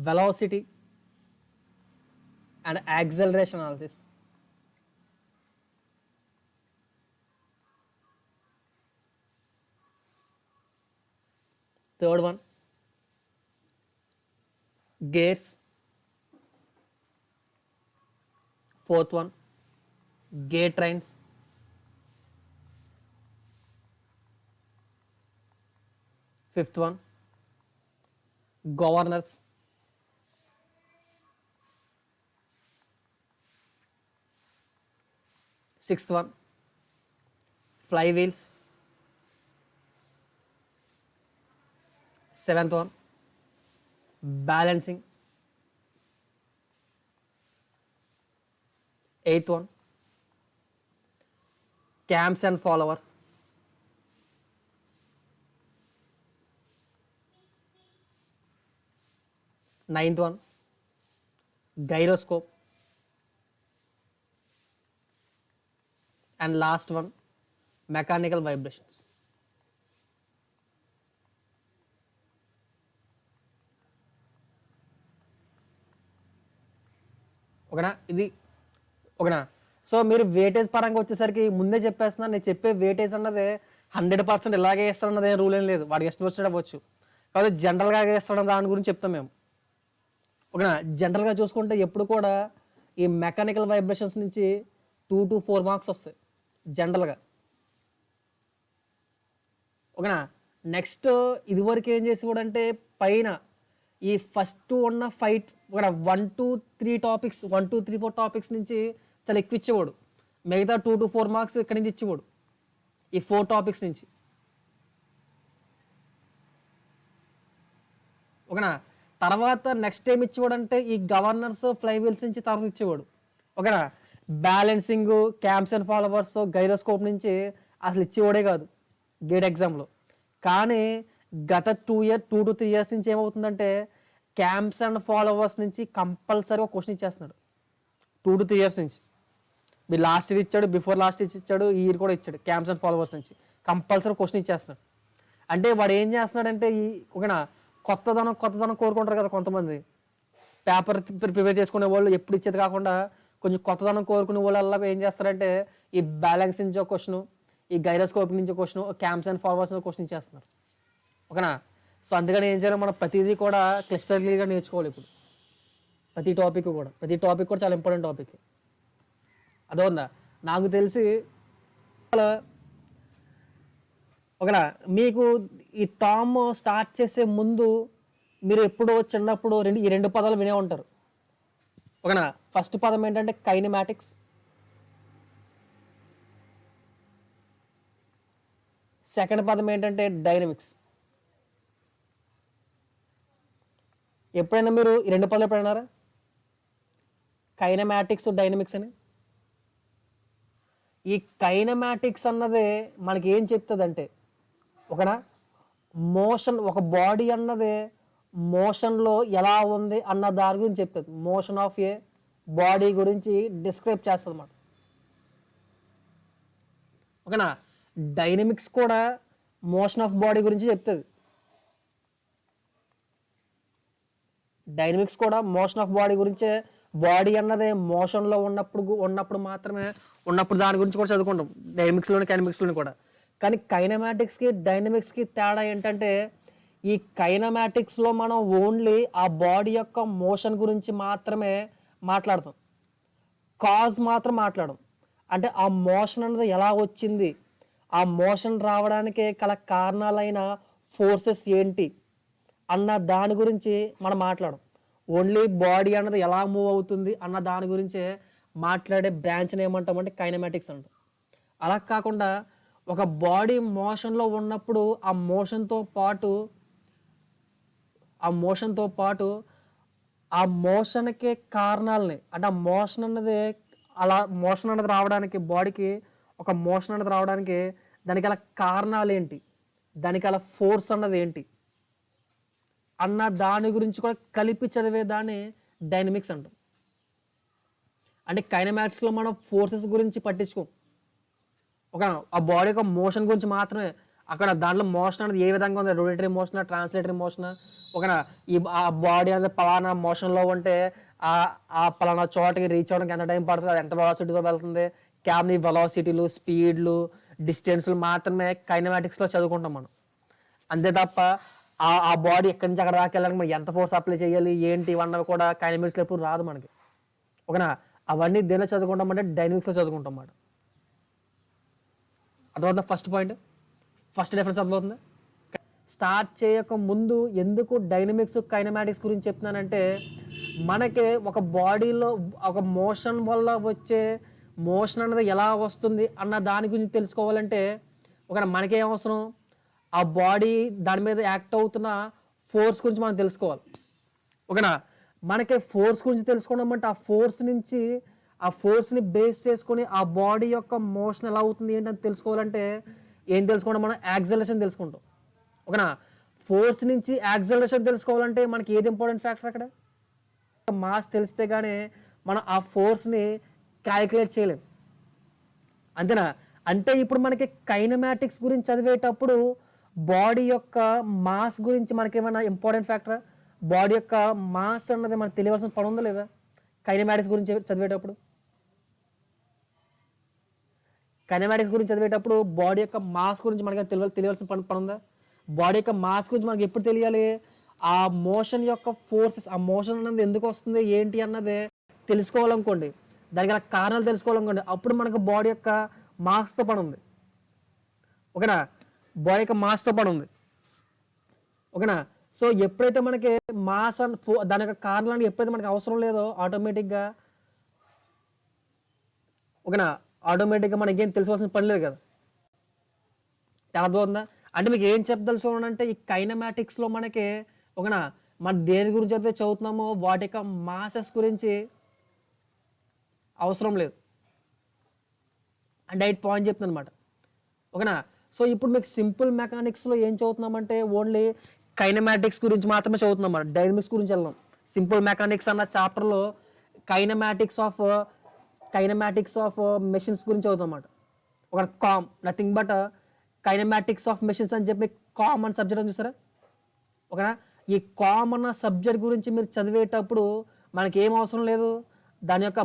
velocity and acceleration analysis. Third one, gears. Fourth one, gear trains. Fifth one, governors. Sixth one, flywheels. Seventh one, balancing. Eighth one, cams and followers. Ninth one, gyroscope. And last one, mechanical vibrations. ఓకేనా? ఇది ఓకేనా? So మీరు weightage పరంగా వచ్చేసరికి ముందే చెప్పేస్తున్నాను, నేను చెప్పే వెయిటేజ్ అన్నది 100% ఇలాగే వేస్తారన్నది రూల్ ఏం లేదు, వాడికి ఇష్టం వచ్చినట్టు అవ్వచ్చు. కాబట్టి జనరల్గా వేస్తాడం దాని గురించి చెప్తాం మేము. ఓకేనా? జనరల్గా చూసుకుంటే ఎప్పుడు కూడా ఈ మెకానికల్ వైబ్రేషన్స్ నుంచి 2 to 4 మార్క్స్ వస్తాయి జనరల్గా. ఓకేనా? నెక్స్ట్ ఇదివరకు ఏం చేసేవాడు అంటే పైన ఈ ఫస్ట్ ఉన్న ఫైట్ ఒక 1 to 3 టాపిక్స్ 1 to 3 4 టాపిక్స్ నుంచి చాలా ఎక్కువ ఇచ్చేవాడు. మిగతా 2 to 4 మార్క్స్ ఇక్కడి నుంచి ఇచ్చేవాడు ఈ 4 టాపిక్స్ నుంచి. ఓకేనా? తర్వాత నెక్స్ట్ టైం ఇచ్చేవాడు అంటే ఈ గవర్నర్స్ ఫ్లైవీల్స్ నుంచి తర్వాత ఇచ్చేవాడు. ఓకేనా? Balancing, camps and followers, gyroscope నుంచి అసలు ఇచ్చేవాడే కాదు గేట్ ఎగ్జామ్లో. కానీ గత 2 to 3 ఇయర్స్ నుంచి ఏమవుతుందంటే క్యాంప్స్ అండ్ ఫాలోవర్స్ నుంచి కంపల్సరీ ఒక క్వశ్చన్ ఇచ్చేస్తున్నాడు. 2 to 3 ఇయర్స్ నుంచి మీరు లాస్ట్ ఇయర్ ఇచ్చాడు, బిఫోర్ లాస్ట్ ఇయర్ ఇచ్చాడు, ఈ ఇయర్ కూడా ఇచ్చాడు. క్యాంప్స్ అండ్ ఫాలోవర్స్ నుంచి కంపల్సరీ క్వశ్చన్ ఇచ్చేస్తున్నాడు. అంటే వాడు ఏం చేస్తున్నాడంటే ఈ ఓకేనా కొత్తదనం కోరుకుంటారు కదా కొంతమంది. పేపర్ ప్రిపేర్ చేసుకునే వాళ్ళు ఎప్పుడు ఇచ్చేది కాకుండా కొంచెం కొత్తదనం కోరుకునే వాళ్ళ ఏం చేస్తారంటే ఈ బ్యాలెన్స్ నుంచి ఒక క్వశ్చన్, ఈ గైరోస్కోప్ నుంచి ఒక question, camps and followers question ఇచ్చేస్తున్నారు. ఓకేనా? సో అందుకని ఏం చేయాలి, మనం ప్రతిదీ కూడా క్లిస్టర్లీగా నేర్చుకోవాలి. ఇప్పుడు ప్రతి టాపిక్ కూడా చాలా ఇంపార్టెంట్ టాపిక్. అదవుందా? నాకు తెలిసి ఓకేనా మీకు ఈ టామ్ స్టార్ట్ చేసే ముందు మీరు ఎప్పుడో చిన్నప్పుడు ఈ రెండు పదాలు వినే ఉంటారు. ఓకేనా? ఫస్ట్ పదం ఏంటంటే కైనమాటిక్స్, సెకండ్ పదం ఏంటంటే డైనమిక్స్. ఎప్పుడైనా మీరు ఈ రెండు పదాలు ఎప్పుడైనారా కైనమాటిక్స్, డైనమిక్స్ అని? ఈ కైనమాటిక్స్ అన్నది మనకి ఏం చెప్తుంది అంటే ఓకేనా మోషన్, ఒక బాడీ అన్నది మోషన్లో ఎలా ఉంది అన్న దాని గురించి చెప్తుంది. మోషన్ ఆఫ్ ఏ బాడీ గురించి డిస్క్రైబ్ చేస్తుంది అన్నమాట. ఓకేనా? డైనమిక్స్ కూడా మోషన్ ఆఫ్ బాడీ గురించి చెప్తుంది. డైనమిక్స్ కూడా మోషన్ ఆఫ్ బాడీ గురించే. బాడీ అన్నది మోషన్లో ఉన్నప్పుడు దాని గురించి కూడా చదువుకుంటాం డైనమిక్స్లోని కైనమిక్స్లోని కూడా. కానీ కైనమాటిక్స్కి డైనమిక్స్కి తేడా ఏంటంటే ఈ కైనమాటిక్స్లో మనం ఓన్లీ ఆ బాడీ యొక్క మోషన్ గురించి మాత్రమే మాట్లాడతాం, కాజ్ మాత్రం మాట్లాడడం. అంటే ఆ మోషన్ అన్నది ఎలా వచ్చింది, ఆ మోషన్ రావడానికి గల కారణాలైన ఫోర్సెస్ ఏంటి అన్న దాని గురించి మనం మాట్లాడం. ఓన్లీ బాడీ అన్నది ఎలా మూవ్ అవుతుంది అన్న దాని గురించే మాట్లాడే బ్రాంచ్ని ఏమంటామంటే కైనమాటిక్స్ అంటాం. అలా కాకుండా ఒక బాడీ మోషన్లో ఉన్నప్పుడు ఆ మోషన్తో పాటు ఆ మోషన్కి కారణాలని, అంటే ఆ మోషన్ అన్నది రావడానికి, బాడీకి ఒక మోషన్ అన్నది రావడానికి దానికి అలా కారణాలు ఏంటి, దానికి అలా ఫోర్స్ అన్నది ఏంటి అన్న దాని గురించి కూడా కలిపి చదివే దాన్ని డైనమిక్స్ అంటాం. అంటే కైనమాటిక్స్లో మనం ఫోర్సెస్ గురించి పట్టించుకోం. ఒక ఆ బాడీ యొక్క మోషన్ గురించి మాత్రమే, అక్కడ దాంట్లో మోషన్ అనేది ఏ విధంగా ఉంది, రొటేటరీ మోషన్, ట్రాన్స్లేటరీ మోషన్, ఓకేనా. ఆ బాడీ అనేది పలానా మోషన్లో ఉంటే ఆ పలానా చోటకి రీచ్ అవ్వడానికి ఎంత టైం పడుతుంది, అది ఎంత వెలాసిటీతో వెళ్తుంది, క్యాబ్ని వెలాసిటీలు, స్పీడ్లు, డిస్టెన్స్లు మాత్రమే కైనమాటిక్స్లో చదువుకుంటాం మనం. అంతే తప్ప ఆ బాడీ ఎక్కడి నుంచి అక్కడ దాకా వెళ్ళడానికి మనం ఎంత ఫోర్స్ అప్లై చేయాలి ఏంటి ఇవన్నీ కూడా కైనమాటిక్స్లో ఎప్పుడు రాదు మనకి, ఓకేనా. అవన్నీ దేనిలో చదువుకుంటాం అంటే డైనమిక్స్లో చదువుకుంటాం అన్నమాట. అర్థమవుతుందా ఫస్ట్ పాయింట్, ఫస్ట్ డిఫరెన్స్ అర్థమవుతుంది. స్టార్ట్ చేయక ముందు ఎందుకు డైనమిక్స్ కైనమాటిక్స్ గురించి చెప్తున్నానంటే, మనకి ఒక బాడీలో ఒక మోషన్ వల్ల వచ్చే మోషన్ అనేది ఎలా వస్తుంది అన్న దాని గురించి తెలుసుకోవాలంటే ఒక మనకేం అవసరం, ఆ బాడీ దాని మీద యాక్ట్ అవుతున్న ఫోర్స్ గురించి మనం తెలుసుకోవాలి, ఓకేనా. మనకి ఫోర్స్ గురించి తెలుసుకోవడం అంటే ఆ ఫోర్స్ని బేస్ చేసుకొని ఆ బాడీ యొక్క మోషన్ ఎలా అవుతుంది ఏంటని తెలుసుకోవాలంటే ఏం తెలుసుకోవడం, మనం యాక్సలరేషన్ తెలుసుకుంటాం, ఓకేనా. ఫోర్స్ నుంచి యాక్సలరేషన్ తెలుసుకోవాలంటే మనకి ఏది ఇంపార్టెంట్ ఫ్యాక్టర్, అక్కడ మాస్ తెలిస్తే కానీ మనం ఆ ఫోర్స్ని క్యాలిక్యులేట్ చేయలేం, అంతేనా. అంటే ఇప్పుడు మనకి కైనమాటిక్స్ గురించి చదివేటప్పుడు బాడీ యొక్క మాస్ గురించి మనకి ఏమైనా ఇంపార్టెంట్ ఫ్యాక్టర్, బాడీ యొక్క మాస్ అన్నది మనకు తెలియవలసిన పని ఉందా లేదా కైనమాటిక్స్ గురించి చదివేటప్పుడు. కైనమాటిక్స్ గురించి చదివేటప్పుడు బాడీ యొక్క మాస్ గురించి మనకి తెలియాల్సిన పని ఉందా. బాడీ యొక్క మాస్ గురించి మనకి ఎప్పుడు తెలియాలి, ఆ మోషన్ యొక్క ఫోర్సెస్, ఆ మోషన్ అన్నది ఎందుకు వస్తుంది ఏంటి అన్నది తెలుసుకోవాలనుకోండి, దానికి గల కారణాలు తెలుసుకోవాలనుకోండి, అప్పుడు మనకు బాడీ యొక్క మాస్తో పని ఉంది, ఓకేనా. బాడీ యొక్క మాస్తో పని ఉంది, ఓకేనా. సో ఎప్పుడైతే మనకి మాస్ అండ్ దాని యొక్క కారణాలు ఎప్పుడైతే మనకి అవసరం లేదో ఆటోమేటిక్గా, ఓకేనా, ఆటోమేటిక్గా మనకి ఏం తెలుసుకోవాల్సిన పని లేదు కదా. అర్థమవుతుందా. అంటే మీకు ఏం చెప్పదలుచుకోవాలంటే ఈ కైనమాటిక్స్లో మనకి, ఓకేనా, మన దేని గురించి అయితే చదువుతున్నామో వాటి యొక్క మాసెస్ గురించి అవసరం లేదు అంటే 8 పాయింట్ చెప్తున్నాను అనమాట, ఓకేనా. సో ఇప్పుడు మీకు సింపుల్ మెకానిక్స్లో ఏం చదువుతున్నామంటే ఓన్లీ కైనమాటిక్స్ గురించి మాత్రమే చదువుతున్నాం అన్నమాట, డైనమిక్స్ గురించి వెళ్ళాం. సింపుల్ మెకానిక్స్ అన్న చాప్టర్లో కైనమాటిక్స్ ఆఫ్ మెషిన్స్ గురించి చదువుతాం అన్నమాట. ఒక nothing but kinematics of machines అని చెప్పి కామన్ సబ్జెక్ట్ అని చూసారా, ఓకేనా. ఈ కామన్ సబ్జెక్ట్ గురించి మీరు చదివేటప్పుడు మనకి ఏం అవసరం లేదు, దాని యొక్క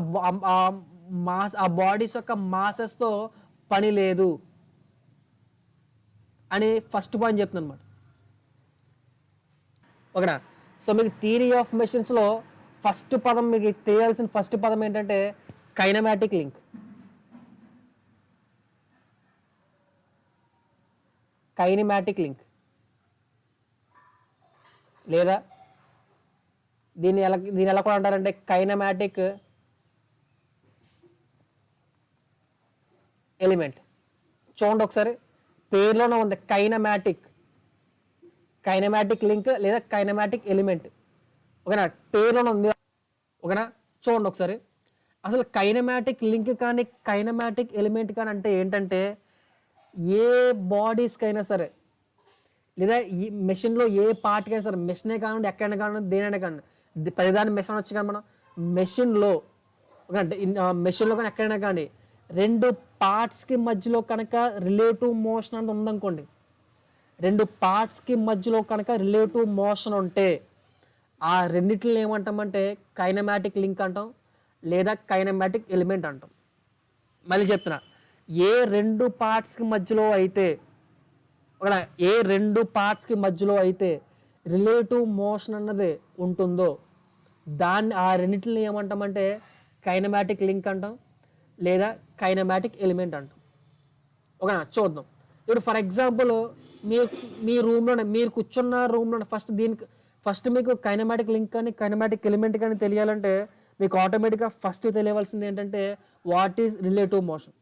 ఆ బాడీస్ యొక్క మాసెస్తో పని లేదు అని ఫస్ట్ పాయింట్ చెప్తున్నాను అనమాట, ఓకేనా. సో మీకు థియరీ ఆఫ్ మెషిన్స్లో ఫస్ట్ పదం, మీకు తెలియాల్సిన ఫస్ట్ పదం ఏంటంటే కైనమాటిక్ లింక్. కైనమాటిక్ లింక్ లేదా దీన్ని ఎలా కూడా అంటారంటే కైనమాటిక్ ఎలిమెంట్. చూడండి ఒకసారి, పేర్లోనే ఉంది కైనమాటిక్ లింక్ లేదా కైనమాటిక్ ఎలిమెంట్, ఓకేనా. పేర్లోనే ఉంది, ఓకేనా. చూడండి ఒకసారి, అసలు కైనమాటిక్ లింక్ కానీ కైనమాటిక్ ఎలిమెంట్ కానీ అంటే ఏంటంటే, ఏ బాడీస్కైనా సరే లేదా ఈ మెషిన్లో ఏ పార్ట్కైనా సరే, మెషినే కానివ్వండి, ఎక్కడైనా కానివ్వండి, దేనైనా కానివ్వండి, ప్రతిదాన్ని మెషిన్ వచ్చి కానీ మనం మెషిన్లో కానీ ఎక్కడైనా కానీ రెండు పార్ట్స్కి మధ్యలో కనుక రిలేటివ్ మోషన్ అనేది ఉందనుకోండి, రెండు పార్ట్స్కి మధ్యలో కనుక రిలేటివ్ మోషన్ ఉంటే ఆ రెండిటిని ఏమంటామంటే కైనమాటిక్ లింక్ అంటాం లేదా కైనమాటిక్ ఎలిమెంట్ అంటాం. మళ్ళీ చెప్తున్నా, ఏ రెండు పార్ట్స్కి మధ్యలో అయితే రిలేటివ్ మోషన్ అన్నది ఉంటుందో దాన్ని, ఆ రెండింటిని ఏమంటామంటే కైనమాటిక్ లింక్ అంటాం లేదా కైనమాటిక్ ఎలిమెంట్ అంటాం, ఓకేనా. చూద్దాం ఇప్పుడు ఫర్ ఎగ్జాంపుల్, మీ రూమ్లోనే మీరు కూర్చున్న రూమ్లోనే ఫస్ట్ మీకు కైనమాటిక్ లింక్ కానీ కైనమాటిక్ ఎలిమెంట్ కానీ తెలియాలంటే మీకు ఆటోమేటిక్గా ఫస్ట్ తెలియవలసింది ఏంటంటే వాట్ ఈజ్ రిలేటివ్ మోషన్,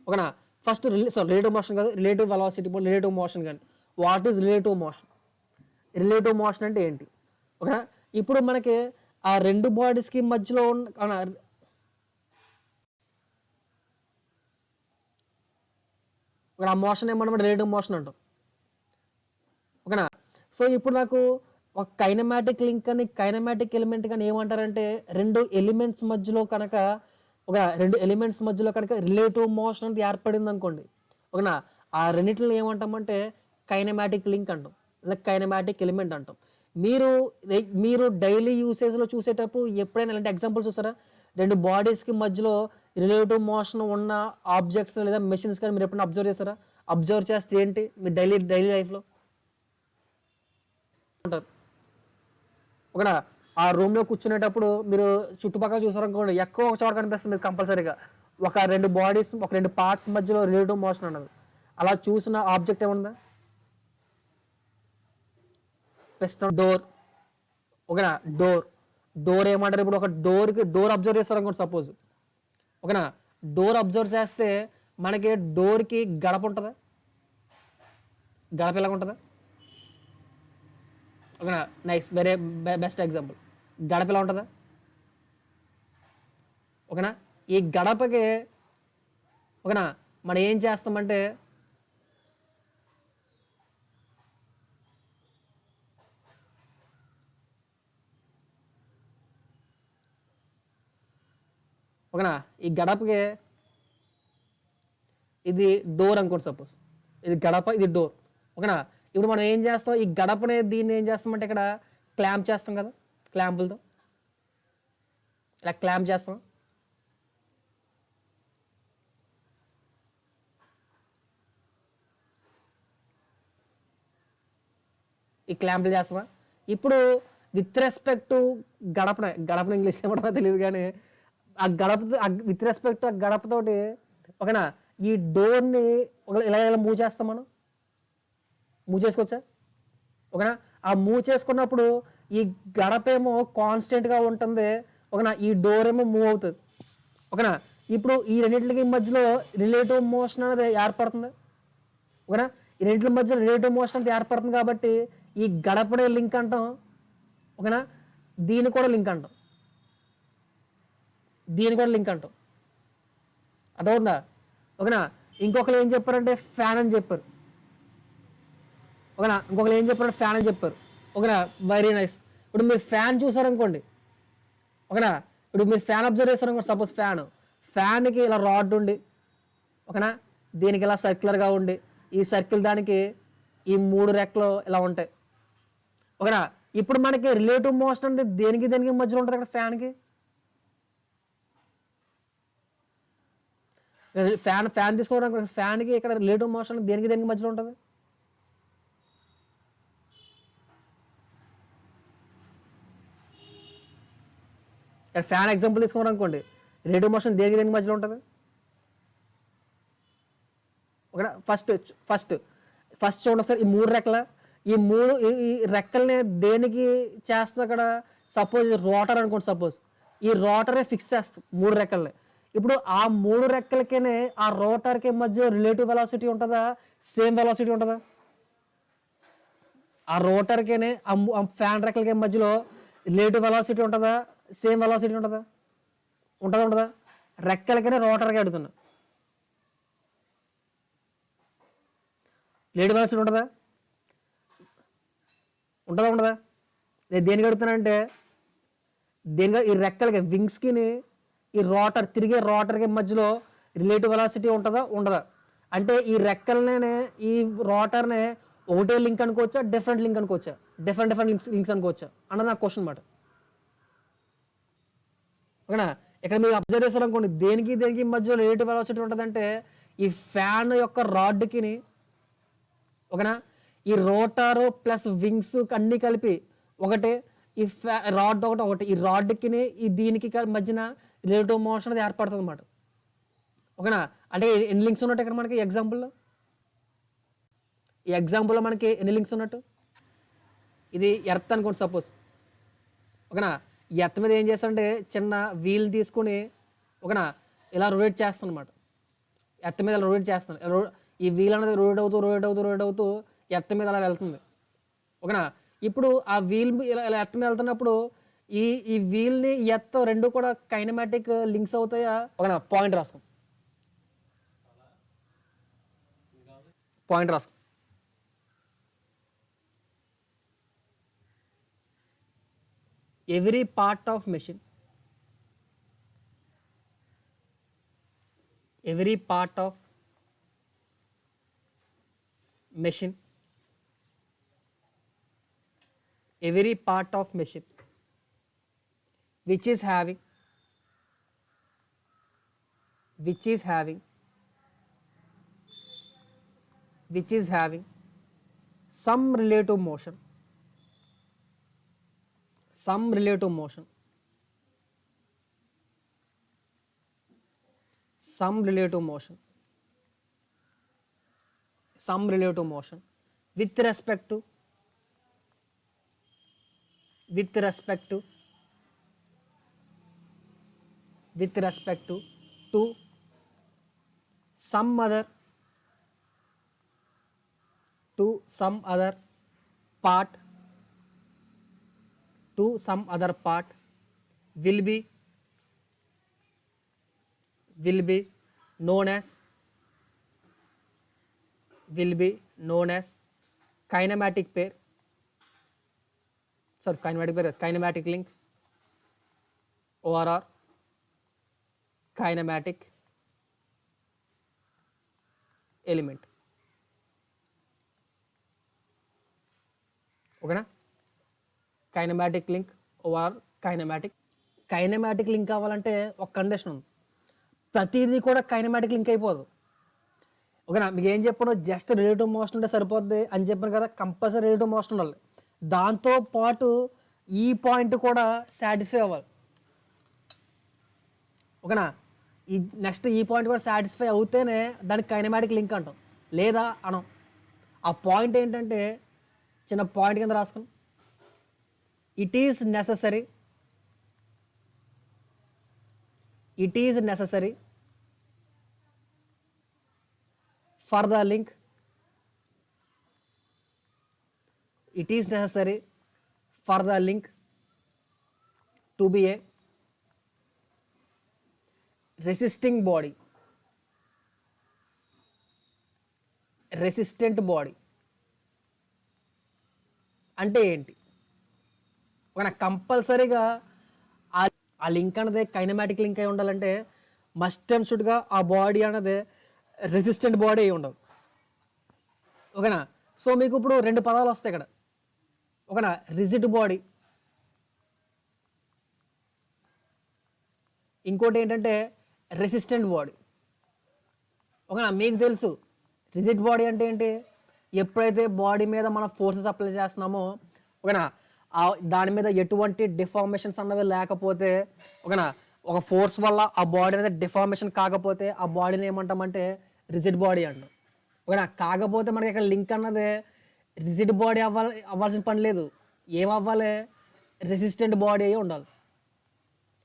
ఓకేనా. ఫస్ట్ రిలేటివ్ మోషన్ కాదు, రిలేటివ్ వెలాసిటీ, రిలేటివ్ మోషన్ కానీ వాట్ ఈజ్ రిలేటివ్ మోషన్ అంటే ఏంటి, ఓకేనా. ఇప్పుడు మనకి ఆ రెండు బాడీస్కి మధ్యలో ఆ మోషన్ ఏమన్నమాట రిలేటివ్ మోషన్ అంటాం, ఓకేనా. సో ఇప్పుడు నాకు ఒక కైనమాటిక్ లింక్ కానీ కైనమాటిక్ ఎలిమెంట్ కానీ ఏమంటారంటే రెండు ఎలిమెంట్స్ మధ్యలో కనుక ఒక రెండు ఎలిమెంట్స్ మధ్యలో కనుక రిలేటివ్ మోషన్ అనేది ఏర్పడింది అనుకోండి, ఓకేనా, ఆ రెండింటిని ఏమంటామంటే కైనమాటిక్ లింక్ అంటాం, లేదా కైనమాటిక్ ఎలిమెంట్ అంటాం. మీరు మీరు డైలీ యూసేజ్లో చూసేటప్పుడు ఎప్పుడైనా ఇలాంటి ఎగ్జాంపుల్ చూసారా? రెండు బాడీస్కి మధ్యలో రిలేటివ్ మోషన్ ఉన్న ఆబ్జెక్ట్స్ లేదా మెషిన్స్ కానీ మీరు ఎప్పుడైనా అబ్జర్వ్ చేస్తారా? అబ్జర్వ్ చేస్తే ఏంటి మీ డైలీ లైఫ్లో ఉంటారు, ఒకనా ఆ రూమ్లో కూర్చునేటప్పుడు మీరు చుట్టుపక్కల చూసారనుకోండి, ఎక్కువ ఒక చోట కనిపిస్తుంది మీరు కంపల్సరీగా ఒక రెండు బాడీస్, ఒక రెండు పార్ట్స్ మధ్యలో రిలేటివ్ మోషన్ అన్నది. అలా చూసిన ఆబ్జెక్ట్ ఏముందా? బెస్ట్ డోర్, ఓకేనా. డోర్ ఏమంటారు? ఇప్పుడు ఒక డోర్ అబ్జర్వ్ చేస్తారు అనుకోండి సపోజ్, ఓకేనా. డోర్ అబ్జర్వ్ చేస్తే మనకి డోర్కి గడప ఉంటుందా? గడప ఎలాగ ఉంటుందా? ఓకేనా, నైస్, వెరీ బెస్ట్ ఎగ్జాంపుల్. గడప ఎలా ఉంటుందా? ఓకేనా. ఈ గడపకి ఓకేనా మనం ఏం చేస్తామంటే ఓకేనా ఈ గడపకి ఇది డోర్ అనుకోండి సపోజ్, ఇది గడప, ఇది డోర్, ఓకేనా. ఇప్పుడు మనం ఏం చేస్తాం, ఈ గడపనే దీన్ని ఏం చేస్తామంటే ఇక్కడ క్లాంప్ చేస్తాం కదా, క్లాంపులతో ఇలా క్లాంప్ చేస్తాం. ఈ క్లాంపులు చేస్తామా? ఇప్పుడు విత్ రెస్పెక్ట్ టు గడపన ఇంగ్లీష్లో ఏమంటారో తెలియదు కానీ ఆ గడప విత్ రెస్పెక్ట్ ఆ గడపతోటి ఓకేనా ఈ డోర్ని ఇలా ఇలా మూవ్ చేస్తాం, మనం మూవ్ చేసుకోవచ్చా? ఓకేనా. ఆ మూవ్ చేసుకున్నప్పుడు ఈ గడపేమో కాన్స్టెంట్గా ఉంటుంది, ఓకేనా, ఈ డోర్ ఏమో మూవ్ అవుతుంది, ఓకేనా. ఇప్పుడు ఈ రెండింటికి మధ్యలో రిలేటివ్ మోషన్ అనేది ఏర్పడుతుంది, ఓకేనా. ఈ రెండింటి మధ్యలో రిలేటివ్ మోషన్ అనేది ఏర్పడుతుంది కాబట్టి ఈ గడపడే లింక్ అంటాం, ఓకేనా. దీన్ని కూడా లింక్ అంటాం, అర్థమవుతుందా? ఓకేనా. ఇంకొకరు ఏం చెప్పారంటే ఫ్యాన్ అని చెప్పారు, ఓకేనా. ఇంకొకరు ఏం చెప్పారంటే ఫ్యాన్ అని చెప్పారు, ఓకేనా, వెరీ నైస్. ఇప్పుడు మీరు ఫ్యాన్ చూసారనుకోండి, ఓకేనా, ఇప్పుడు మీరు ఫ్యాన్ అబ్జర్వ్ చేస్తారనుకోండి సపోజ్, ఫ్యాన్కి ఇలా రాడ్ ఉండి, ఓకేనా, దీనికి ఇలా సర్క్యులర్గా ఉండి, ఈ సర్కిల్ దానికి ఈ మూడు రెక్కలు ఇలా ఉంటాయి, ఓకేనా. ఇప్పుడు మనకి రిలేటివ్ మోషన్ అంటే దేనికి మధ్యలో ఉంటుంది అక్కడ ఫ్యాన్కి? ఫ్యాన్ తీసుకోవడానికి ఫ్యాన్కి ఇక్కడ రిలేటివ్ మోషన్ దేనికి మధ్యలో ఉంటుంది? ఇక్కడ ఫ్యాన్ ఎగ్జాంపుల్ తీసుకోవడం అనుకోండి, రిలేటివ్ మోషన్ దేనికి మధ్యలో ఉంటుంది? ఓకేనా. ఫస్ట్ చూడండి ఒకసారి, ఈ రెక్కల్ని దేనికి చేస్తుంది అక్కడ? సపోజ్ రోటర్ అనుకోండి సపోజ్, ఈ రోటరే ఫిక్స్ చేస్తుంది మూడు రెక్కల్ని. ఇప్పుడు ఆ మూడు రెక్కలకే ఆ రోటర్కి మధ్య రిలేటివ్ వెలాసిటీ ఉంటుందా, సేమ్ వెలాసిటీ ఉంటుందా? ఆ రోటర్కేనే ఆ ఫ్యాన్ రెక్కలకి మధ్యలో రిలేటివ్ వెలాసిటీ ఉంటుందా, సేమ్ వెలాసిటీ ఉంటుందా? ఉంటుందా? రెక్కలకనే రోటర్కి అడుగుతున్నా, రిలేటివ్ వెలాసిటీ ఉంటుందా? ఉండదా? నేను దేనికి అడుగుతానంటే ఈ రెక్కలకి వింగ్స్కి ఈ తిరిగే రోటర్కి మధ్యలో రిలేటివ్ వెలాసిటీ ఉంటుందా, ఉండదా? అంటే ఈ రెక్కలనే ఈ రోటర్నే ఒకటే లింక్ అనుకోవచ్చా, డిఫరెంట్ లింక్ అనుకోవచ్చా, డిఫరెంట్ లింక్స్ అనుకోవచ్చా అన్నది నా క్వశ్చన్ మాట, ఓకేనా. ఇక్కడ మీరు అబ్జర్వ్ చేస్తారు అనుకోండి, దేనికి మధ్యలో రిలేటివ్ వెలాసిటీ ఉంటుందంటే ఈ ఫ్యాన్ యొక్క రాడ్కి, ఓకేనా, ఈ రోటారు ప్లస్ వింగ్స్ అన్నీ కలిపి ఒకటే, ఈ రాడ్ ఒకటి, ఈ రాడ్కి ఈ దీనికి మధ్యన రిలేటివ్ మోషన్ అది ఏర్పడుతుంది అన్నమాట, ఓకేనా. అంటే ఎన్ని లింక్స్ ఉన్నట్టు ఇక్కడ మనకి ఈ ఎగ్జాంపుల్లో మనకి ఎన్ని లింక్స్ ఉన్నట్టు? ఇది ఎర్త్ అనుకోండి సపోజ్, ఓకేనా. ఈ ఎర్త్ మీద ఏం చేస్తానంటే చిన్న వీల్ తీసుకుని, ఓకేనా, ఇలా రొటేట్ చేస్తాను అనమాట. ఎర్త్ మీద ఇలా రొటేట్ చేస్తాను, ఈ వీల్ అనేది రొటేట్ అవుతూ ఎర్త్ మీద అలా వెళ్తుంది, ఓకేనా. ఇప్పుడు ఆ వీల్ ఇలా ఎర్త్ మీద వెళ్తున్నప్పుడు ఈ వీల్ని ఎర్త్ రెండు కూడా కైనమాటిక్ లింక్స్ అవుతాయా? ఓకేనా, పాయింట్ రాసుకో. Every part of machine every part of machine, every part of machine which is having some relative motion, some relative motion with respect to to some other part will be known as kinematic pair, kinematic link or kinematic element. ఓకేనా? Kinematic link over kinematic link కావాలంటే ఒక condition ఉంది, ప్రతిదీ కూడా kinematic link అయిపోదు. ఓకేనా? మీకు ఏం చెప్పాను, జస్ట్ రిలేటివ్ మోషన్ ఉంటే సరిపోద్ది అని చెప్పాను కదా, కంపల్సరీ రిలేటివ్ మోషన్ ఉండాలి. దాంతో పాటు ఈ పాయింట్ కూడా సాటిస్ఫై అవ్వాలి. ఓకేనా? ఈ నెక్స్ట్ ఈ పాయింట్ కూడా సాటిస్ఫై అవుతేనే దానికి కైనమాటిక్ లింక్ అంటాం, లేదా అనం. ఆ పాయింట్ ఏంటంటే చిన్న పాయింట్ కింద రాసుకుని, it is necessary for the link to be a resistant body అంటే ఏంటి? ఒక కంపల్సరీగా ఆ లింక్ అనేది కైనమాటిక్ లింక్ అయి ఉండాలంటే మస్ట్ అండ్ షుడ్గా ఆ బాడీ అనేది రెసిస్టెంట్ బాడీ అయి ఉండవు. ఓకేనా? సో మీకు ఇప్పుడు రెండు పదాలు వస్తాయి ఇక్కడ. ఓకేనా? రిజిడ్ బాడీ, ఇంకోటి ఏంటంటే రెసిస్టెంట్ బాడీ. ఓకేనా? మీకు తెలుసు రిజిడ్ బాడీ అంటే ఏంటి, ఎప్పుడైతే బాడీ మీద మనం ఫోర్సెస్ అప్లై చేస్తున్నామో, ఓకేనా, దాని మీద ఎటువంటి డిఫార్మేషన్స్ అన్నవి లేకపోతే, ఓకేనా, ఒక ఫోర్స్ వల్ల ఆ బాడీ అనేది డిఫార్మేషన్ కాకపోతే ఆ బాడీని ఏమంటామంటే రిజిడ్ బాడీ అంటాం. ఓకేనా? కాకపోతే మనకి ఇక్కడ లింక్ అన్నది రిజిడ్ బాడీ అవ్వాల్సిన పని లేదు, ఏమవ్వాలి, రెసిస్టెంట్ బాడీ అయ్యి ఉండాలి.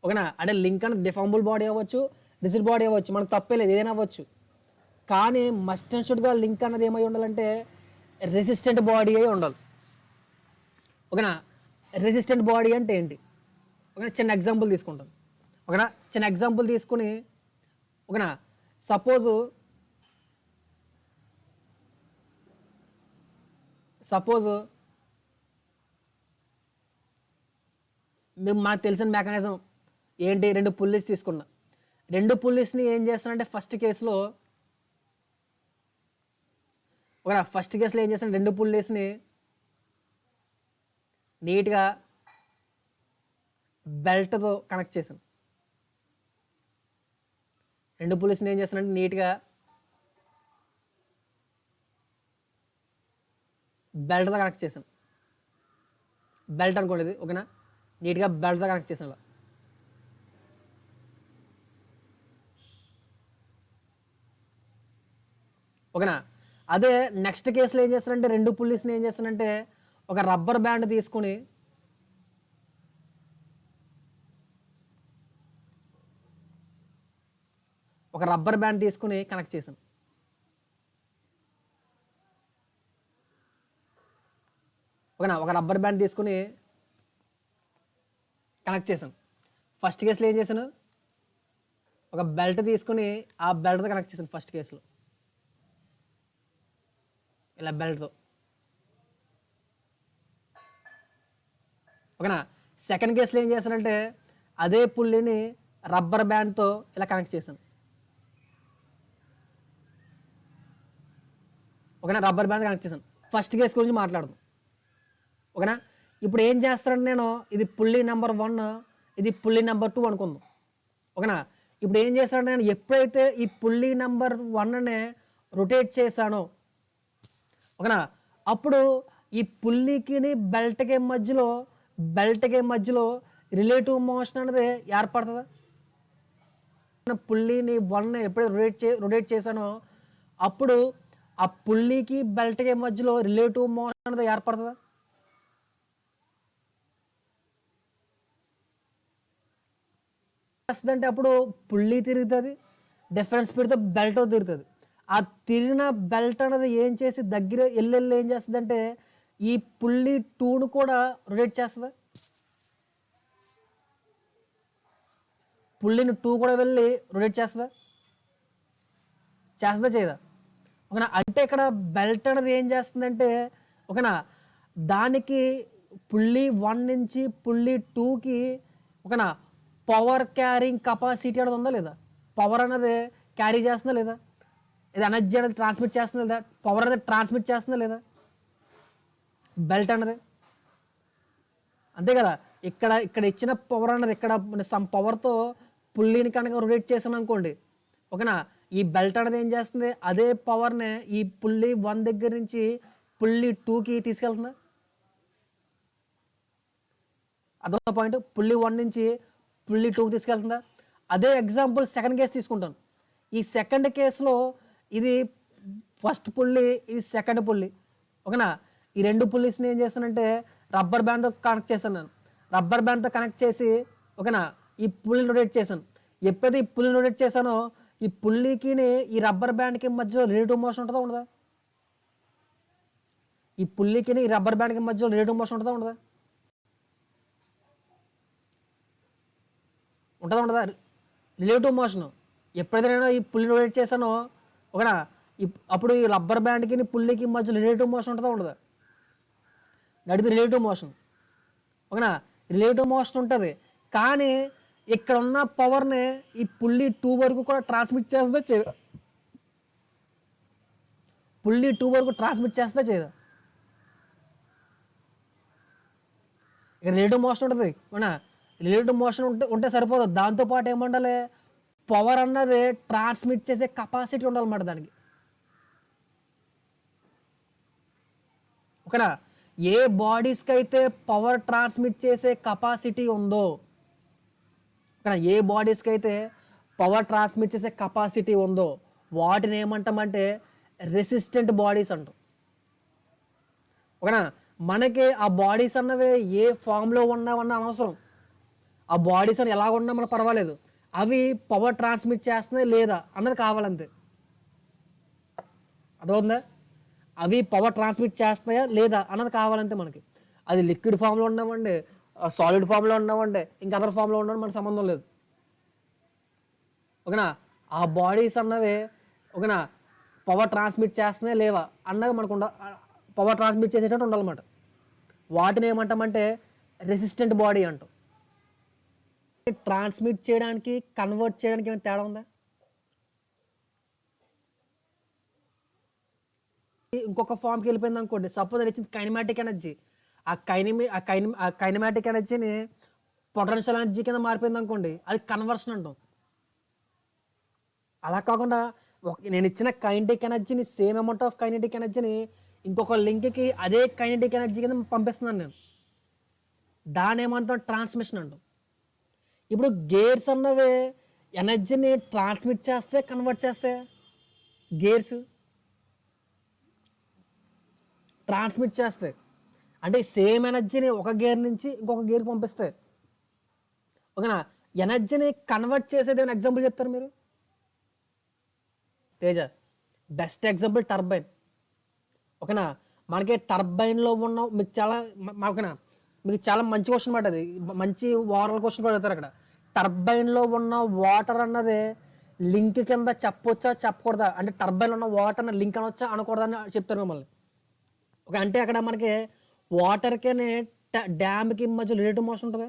ఓకేనా? అంటే లింక్ అనేది డిఫార్మబుల్ బాడీ అవ్వచ్చు, రిజిడ్ బాడీ అవ్వచ్చు, మనకు తప్పే లేదు, ఏదైనా అవ్వచ్చు. కానీ మస్ట్ అండ్ షుడ్గా లింక్ అన్నది ఏమై ఉండాలంటే రెసిస్టెంట్ బాడీ అయి ఉండాలి. ఓకేనా? రెసిస్టెంట్ బాడీ అంటే ఏంటి? ఓకేనా? చిన్న ఎగ్జాంపుల్ తీసుకుంటాం. ఓకేనా? చిన్న ఎగ్జాంపుల్ తీసుకుని, ఓకేనా, సపోజ్ మేము మనకు తెలిసిన మెకానిజం ఏంటి, రెండు పుల్లీస్ తీసుకున్నా. రెండు పుల్లీస్ని ఏం చేస్తానంటే ఫస్ట్ కేసులో ఏం చేస్తాను, రెండు పుల్లీస్ని నీట్గా బెల్ట్తో కనెక్ట్ చేశాను. రెండు పుల్లీస్ని ఏం చేస్తానంటే నీట్గా బెల్ట్తో కనెక్ట్ చేశాను. బెల్ట్ అనుకోండి ఇది, ఓకేనా, నీట్గా బెల్ట్తో కనెక్ట్ చేశాను అలా. ఓకేనా? అదే నెక్స్ట్ కేసులో ఏం చేస్తానంటే రెండు పుల్లీస్ని ఏం చేస్తానంటే ఒక రబ్బర్ బ్యాండ్ తీసుకుని కనెక్ట్ చేశాను. ఓకేనా? ఒక రబ్బర్ బ్యాండ్ తీసుకుని కనెక్ట్ చేశాను. ఫస్ట్ కేసులో ఏం చేశాను, ఒక బెల్ట్ తీసుకుని ఆ బెల్ట్తో కనెక్ట్ చేశాను ఫస్ట్ కేసులో, ఇలా బెల్ట్తో. ఓకేనా? సెకండ్ కేసులో ఏం చేశానంటే అదే పుల్లిని రబ్బర్ బ్యాండ్తో ఇలా కనెక్ట్ చేశాను. ఓకేనా, రబ్బర్ బ్యాండ్ కనెక్ట్ చేశాను. ఫస్ట్ కేస్ గురించి మాట్లాడదాం. ఓకేనా, ఇప్పుడు ఏం చేస్తానంటే నేను ఇది పుల్లీ నెంబర్ 1, ఇది పుల్లీ నెంబర్ 2 అనుకుందాం. ఓకేనా, ఇప్పుడు ఏం చేస్తానంటే నేను ఎప్పుడైతే ఈ పుల్లీ నెంబర్ 1నే రొటేట్ చేశానో, ఓకేనా, అప్పుడు ఈ పుల్లీకి బెల్ట్కి మధ్యలో రిలేటివ్ మోషన్ అనేది ఏర్పడుతుందా? పుల్లీని 1 ఎప్పుడైతే రొటేట్ చేశానో అప్పుడు ఆ పుల్లీకి బెల్ట్కి మధ్యలో రిలేటివ్ మోషన్ అనేది ఏర్పడుతుందా? అంటే అప్పుడు పుల్లీ తిరుగుతుంది, డిఫరెంట్ స్పీడ్తో బెల్ట్ తిరుగుతుంది. ఆ తిరిగిన బెల్ట్ అనేది ఏం చేసి దగ్గర ఎల్లెల్లి ఏం చేస్తుంది అంటే ఈ పుల్లీ 2ను కూడా రొటేట్ చేస్తుంది. పుల్లీని 2 కూడా వెళ్ళి రొటేట్ చేస్తుందా చేయదా? ఓకేనా, అంటే ఇక్కడ బెల్ట్ అనేది ఏం చేస్తుందంటే ఓకేనా, దానికి పుల్లీ 1 నుంచి పుల్లీ 2కి ఓకేనా పవర్ క్యారింగ్ కెపాసిటీ అనేది ఉందా లేదా? పవర్ అనేది క్యారీ చేస్తుందా లేదా? ఇది ఎనర్జీ అనేది ట్రాన్స్మిట్ చేస్తుందా లేదా? పవర్ అనేది ట్రాన్స్మిట్ చేస్తుందా లేదా బెల్ట్ అన్నది? అంతే కదా. ఇక్కడ ఇచ్చిన పవర్ అన్నది ఇక్కడ సమ్ పవర్తో పుల్లీని కనుక రొటేట్ చేసాను అనుకోండి, ఓకేనా, ఈ బెల్ట్ అనేది ఏం చేస్తుంది, అదే పవర్ని ఈ పుల్లీ 1 దగ్గర నుంచి పుల్లీ 2కి తీసుకెళ్తుందా? అదో పాయింట్, పుల్లీ 1 నుంచి పుల్లీ 2కి తీసుకెళ్తుందా? అదే ఎగ్జాంపుల్ సెకండ్ కేసు తీసుకుంటాను. ఈ సెకండ్ కేసులో ఇది ఫస్ట్ పుల్లీ, ఇది సెకండ్ పుల్లీ. ఓకేనా, ఈ 2 పుల్లీస్ని ఏం చేస్తానంటే రబ్బర్ బ్యాండ్తో కనెక్ట్ చేశాను. నేను రబ్బర్ బ్యాండ్తో కనెక్ట్ చేసి ఓకేనా ఈ పుల్లీని రొటేట్ చేశాను. ఎప్పుడైతే ఈ పుల్లీని రొటేట్ చేశానో ఈ పుల్లీకి ఈ రబ్బర్ బ్యాండ్కి మధ్యలో రిలేటివ్ మోషన్ ఉంటుందా ఉండదా? ఈ పుల్లీకి ఈ రబ్బర్ బ్యాండ్కి మధ్యలో రిలేటివ్ మోషన్ ఉంటుందా ఉండదా? ఉండదా? రిలేటివ్ మోషన్ ఎప్పుడైతే నేను ఈ పుల్లీని రొటేట్ చేశానో ఓకేనా, అప్పుడు ఈ రబ్బర్ బ్యాండ్కి పుల్లీకి మధ్యలో రిలేటివ్ మోషన్ ఉంటుందా ఉండదా? నడిది రిలేటివ్ మోషన్. ఓకేనా, రిలేటివ్ మోషన్ ఉంటుంది. కానీ ఇక్కడ ఉన్న పవర్ని ఈ పుల్లీ 2 వరకు కూడా ట్రాన్స్మిట్ చేస్తుందా చేయదా? పుల్లీ 2 వరకు ట్రాన్స్మిట్ చేస్తుందా చేయదా? ఇక్కడ రిలేటివ్ మోషన్ ఉంటుంది. అవునా, రిలేటివ్ మోషన్ ఉంటే సరిపోదు, దాంతోపాటు ఏముండాలి, పవర్ అన్నది ట్రాన్స్మిట్ చేసే కెపాసిటీ ఉండాలన్నమాట దానికి. ఓకేనా, ఏ బాడీస్కి అయితే పవర్ ట్రాన్స్మిట్ చేసే కెపాసిటీ ఉందో, ఓకేనా, ఏ బాడీస్కి అయితే పవర్ ట్రాన్స్మిట్ చేసే కెపాసిటీ ఉందో వాటిని ఏమంటామంటే రెసిస్టెంట్ బాడీస్ అంటాం. ఓకేనా, మనకి ఆ బాడీస్ అన్నవి ఏ ఫామ్లో ఉన్నామన్న అనవసరం, ఆ బాడీస్ అని ఎలా ఉన్నా మనకు పర్వాలేదు, అవి పవర్ ట్రాన్స్మిట్ చేస్తున్నాయి లేదా అన్నది కావాలంతే. అర్థమవుతుందా? అవి పవర్ ట్రాన్స్మిట్ చేస్తున్నాయా లేదా అన్నది కావాలంతే మనకి. అది లిక్విడ్ ఫామ్లో ఉన్నామండి, సాలిడ్ ఫామ్లో ఉన్నామండి, ఇంకా అదర్ ఫామ్లో ఉన్నాం మనకు సంబంధం లేదు. ఓకేనా, ఆ బాడీస్ అన్నవి ఓకేనా పవర్ ట్రాన్స్మిట్ చేస్తున్నాయా లేవా అన్నవి మనకు పవర్ ట్రాన్స్మిట్ చేసేటట్టు ఉండాలన్నమాట. వాటిని ఏమంటామంటే రెసిస్టెంట్ బాడీ అంటాం. ట్రాన్స్మిట్ చేయడానికి కన్వర్ట్ చేయడానికి ఏమైనా తేడా ఉందా? ఇంకొక ఫామ్కి వెళ్ళిపోయింది అనుకోండి, సపోజ్ అది ఇచ్చింది కైనమాటిక్ ఎనర్జీ, ఆ కైనమాటిక్ ఎనర్జీని పొటెన్షియల్ ఎనర్జీ కింద మారిపోయింది అనుకోండి, అది కన్వర్షన్ అంటాం. అలా కాకుండా నేను ఇచ్చిన కైనెటిక్ ఎనర్జీని, సేమ్ అమౌంట్ ఆఫ్ కైనెటిక్ ఎనర్జీని ఇంకొక లింక్కి అదే కైనెటిక్ ఎనర్జీ కింద పంపిస్తున్నాను నేను, దాని ఏమంటాం ట్రాన్స్మిషన్ అంటాం. ఇప్పుడు గేర్స్ అన్నవి ఎనర్జీని ట్రాన్స్మిట్ చేస్తే కన్వర్ట్ చేస్తే, గేర్స్ ట్రాన్స్మిట్ చేస్తాయి అంటే సేమ్ ఎనర్జీని ఒక గేర్ నుంచి ఇంకొక గేర్కి పంపిస్తాయి. ఓకేనా, ఎనర్జీని కన్వర్ట్ చేసేది ఏమైనా ఎగ్జాంపుల్ చెప్తారు మీరు? Teja, best example turbine. ఓకేనా, మనకి టర్బైన్లో ఉన్న మీకు చాలా ఓకేనా, మీకు చాలా మంచి క్వశ్చన్ మాట, అది మంచి ఓవరాల్ క్వశ్చన్ కూడా అడుగుతారు అక్కడ. టర్బైన్లో ఉన్న వాటర్ అన్నది లింక్ కింద చెప్పొచ్చా చెప్పకూడదా, అంటే టర్బైన్లో ఉన్న వాటర్ని లింక్ అనొచ్చా అనకూడదా అని చెప్తారు మిమ్మల్ని. ఓకే, అంటే అక్కడ మనకి వాటర్కి డ్యామ్కి మధ్య రిలేటివ్ మోషన్ ఉంటుంది,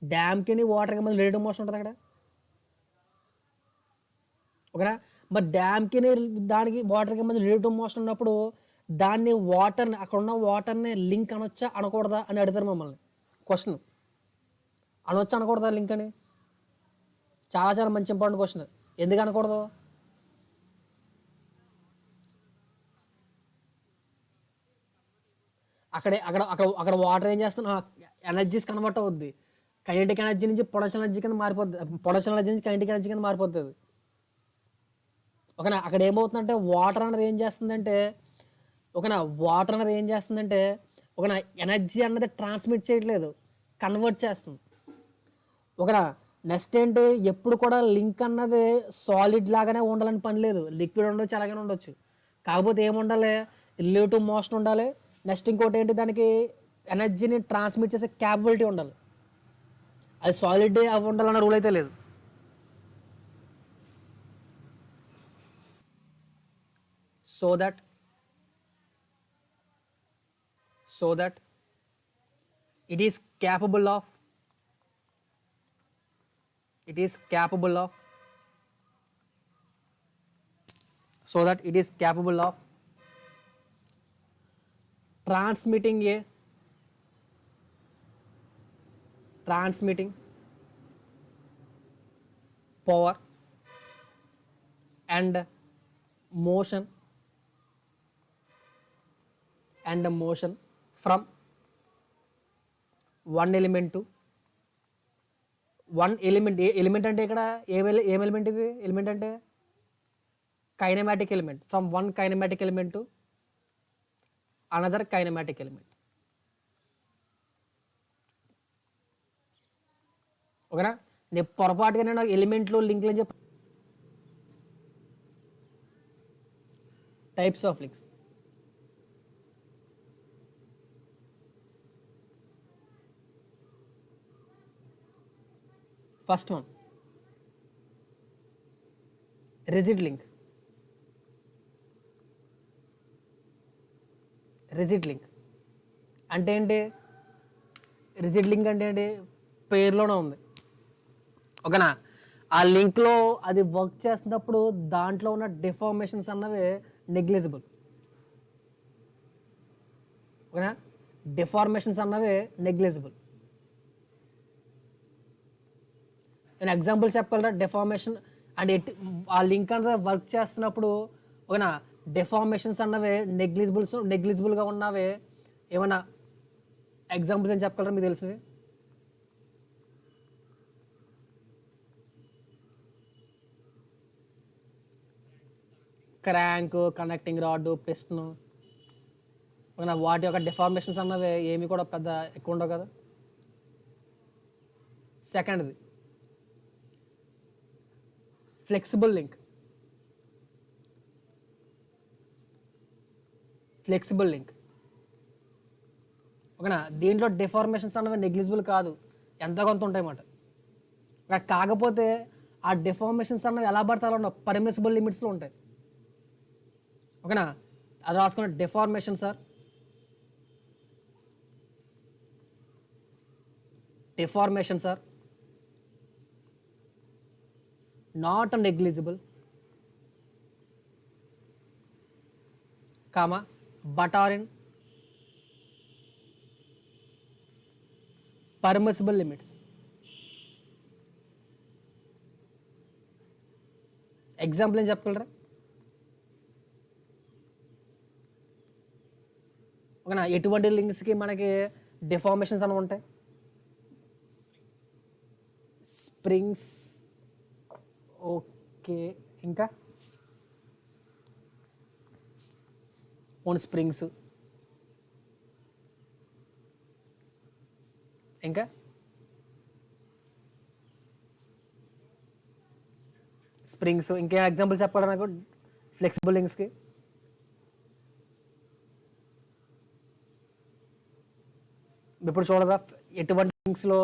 డ్యామ్కి వాటర్కి మధ్య రిలేటివ్ మోషన్ ఉంటుంది అక్కడ. ఓకేనా, మరి డ్యామ్కి దానికి వాటర్కి మధ్య రిలేటివ్ మోషన్ ఉన్నప్పుడు దాన్ని వాటర్ని అక్కడ ఉన్న వాటర్ని లింక్ అనొచ్చా అనకూడదా అని అడుగుతారు మమ్మల్ని క్వశ్చన్. అనొచ్చా అనకూడదా లింక్ అని? చాలా చాలా మంచి ఇంపార్టెంట్ క్వశ్చన్. ఎందుకు అనకూడదు? అక్కడ వాటర్ ఏం చేస్తున్నా ఎనర్జీస్ కన్వర్ట్ అవుద్ది. కైనెటిక్ ఎనర్జీ నుంచి పొటెన్షియల్ ఎనర్జీ కింద మారిపోద్ది, పొటెన్షియల్ ఎనర్జీ నుంచి కైనెటిక్ ఎనర్జీ కింద మారిపోతుంది. ఓకేనా? అక్కడ ఏమవుతుందంటే వాటర్ అన్నది ఏం చేస్తుందంటే ఓకేనా వాటర్ అన్నది ఏం చేస్తుందంటే ఓకేనా ఎనర్జీ అన్నది ట్రాన్స్మిట్ చేయట్లేదు, కన్వర్ట్ చేస్తుంది. ఓకేనా? నెక్స్ట్ ఏంటి, ఎప్పుడు కూడా లింక్ అన్నది సాలిడ్ లాగానే ఉండాలని పని లేదు. లిక్విడ్ ఉండొచ్చు, అలాగనే ఉండొచ్చు. కాకపోతే ఏముండాలి, రిలేటివ్ మోషన్ ఉండాలి. నెక్స్ట్ ఇంకోటి ఏంటి, దానికి ఎనర్జీని ట్రాన్స్మిట్ చేసే క్యాపబిలిటీ ఉండాలి. అది సాలిడ్ అవి ఉండాలన్న రూల్ అయితే లేదు. So that it is capable of so that it is capable of transmitting power and motion from one element element అంటే ఇక్కడ ఏం ఎలిమెంట్ ఇది? ఎలిమెంట్ అంటే kinematic element. From one kinematic element to another kinematic element. ఓకేనా? నేను పొరపాటుగా నేను ఎలిమెంట్లు లింక్లు అని చెప్పి types of links. First one rigid link. అంటే ఏంటి? రిజిడ్ లింక్ అంటే ఏంటి? పేరులోనే ఉంది. ఓకేనా? ఆ లింక్లో అది వర్క్ చేస్తున్నప్పుడు దాంట్లో ఉన్న డిఫార్మేషన్స్ అన్నవి నెగ్లిజిబుల్. ఓకేనా? డిఫార్మేషన్స్ అన్నవి నెగ్లిజిబుల్. నేను ఎగ్జాంపుల్ చెప్పగలరా? డిఫార్మేషన్ అండ్ ఆ లింక్ అనేది వర్క్ చేస్తున్నప్పుడు ఓకేనా డిఫార్మేషన్స్ అన్నవి నెగ్లిజిబుల్గా ఉన్నవి ఏమన్నా ఎగ్జాంపుల్స్ అని చెప్పగలరా మీకు తెలిసినవి? Crank, connecting rod, piston. ఓకేనా? వాటి యొక్క డిఫార్మేషన్స్ అన్నవి ఏమి కూడా పెద్ద ఎక్కువ ఉండవు కదా. సెకండ్ది ఫ్లెక్సిబుల్ లింక్. ఓకేనా? దీంట్లో డిఫార్మేషన్స్ అన్నవి నెగ్లిజిబుల్ కాదు, ఎంత కొంత ఉంటాయి అన్నమాట. కాకపోతే ఆ డిఫార్మేషన్స్ అన్నవి ఎలా పడితే అలా ఉండవు, పర్మిసిబుల్ లిమిట్స్లో ఉంటాయి. ఓకేనా? అది రాసుకున్న deformations are not negligible, but are in permissible limits. Example ఏం చెప్పగలరా? ఓకేనా? ఎటువంటి లింక్స్కి మనకి డిఫార్మేషన్స్ అని ఉంటాయి? స్ప్రింగ్స్. ఓకే, ఇంకా ఓన్ స్ప్రింగ్స్, ఇంకా స్ప్రింగ్స్. ఇంకేం ఎగ్జాంపుల్ చెప్పాలి నాకు ఫ్లెక్సిబుల్ లింక్స్కి? ఇప్పుడు చూడదా ఎటువంటి లింక్స్లో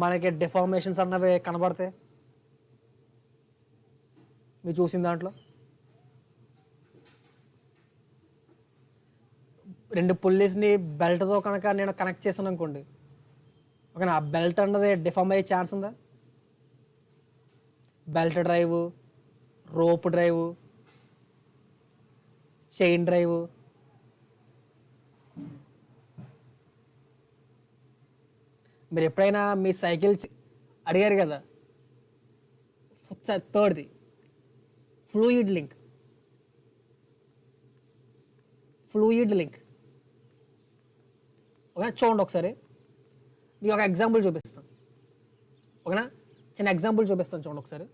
మనకి డిఫార్మేషన్స్ అన్నవి కనబడతాయి మీరు చూసిన దాంట్లో? రెండు పుల్లీస్ని బెల్ట్తో కనుక నేను కనెక్ట్ చేశాను అనుకోండి, ఓకేనా? ఆ బెల్ట్ అన్నది డిఫార్మ్ అయ్యే ఛాన్స్ ఉందా? Belt drive rope drive, chain drive, మీరు ఎప్పుడైనా మీ సైకిల్ అడిగారు కదా, థర్డ్ది ఫ్లూయిడ్ లింక్. ఫ్లూయిడ్ లింక్ ఓకేనా, చూడండి ఒకసారి మీకు ఒక ఎగ్జాంపుల్ చూపిస్తాను. ఓకేనా, చిన్న ఎగ్జాంపుల్ చూపిస్తాను చూడండి ఒకసారి.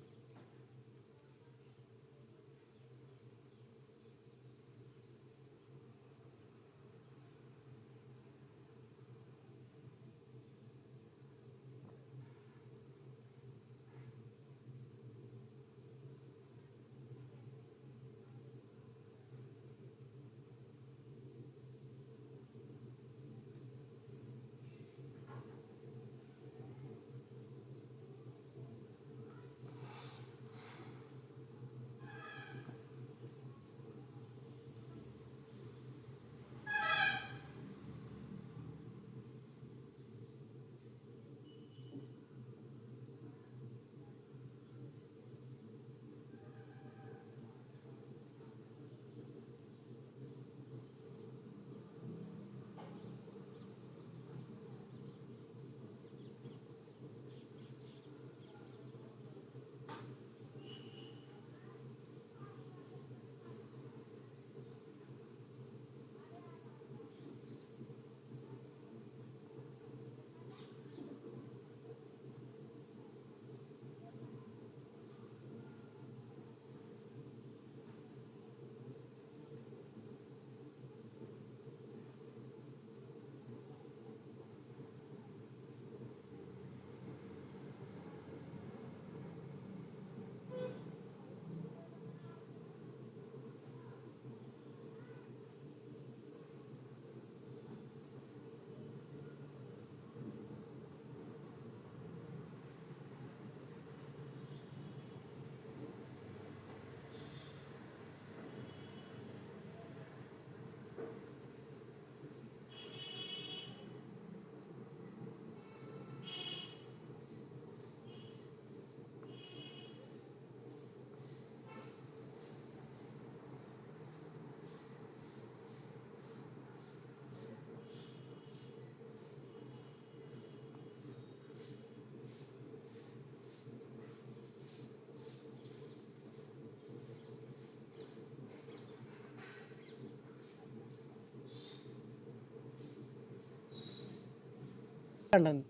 అంటాను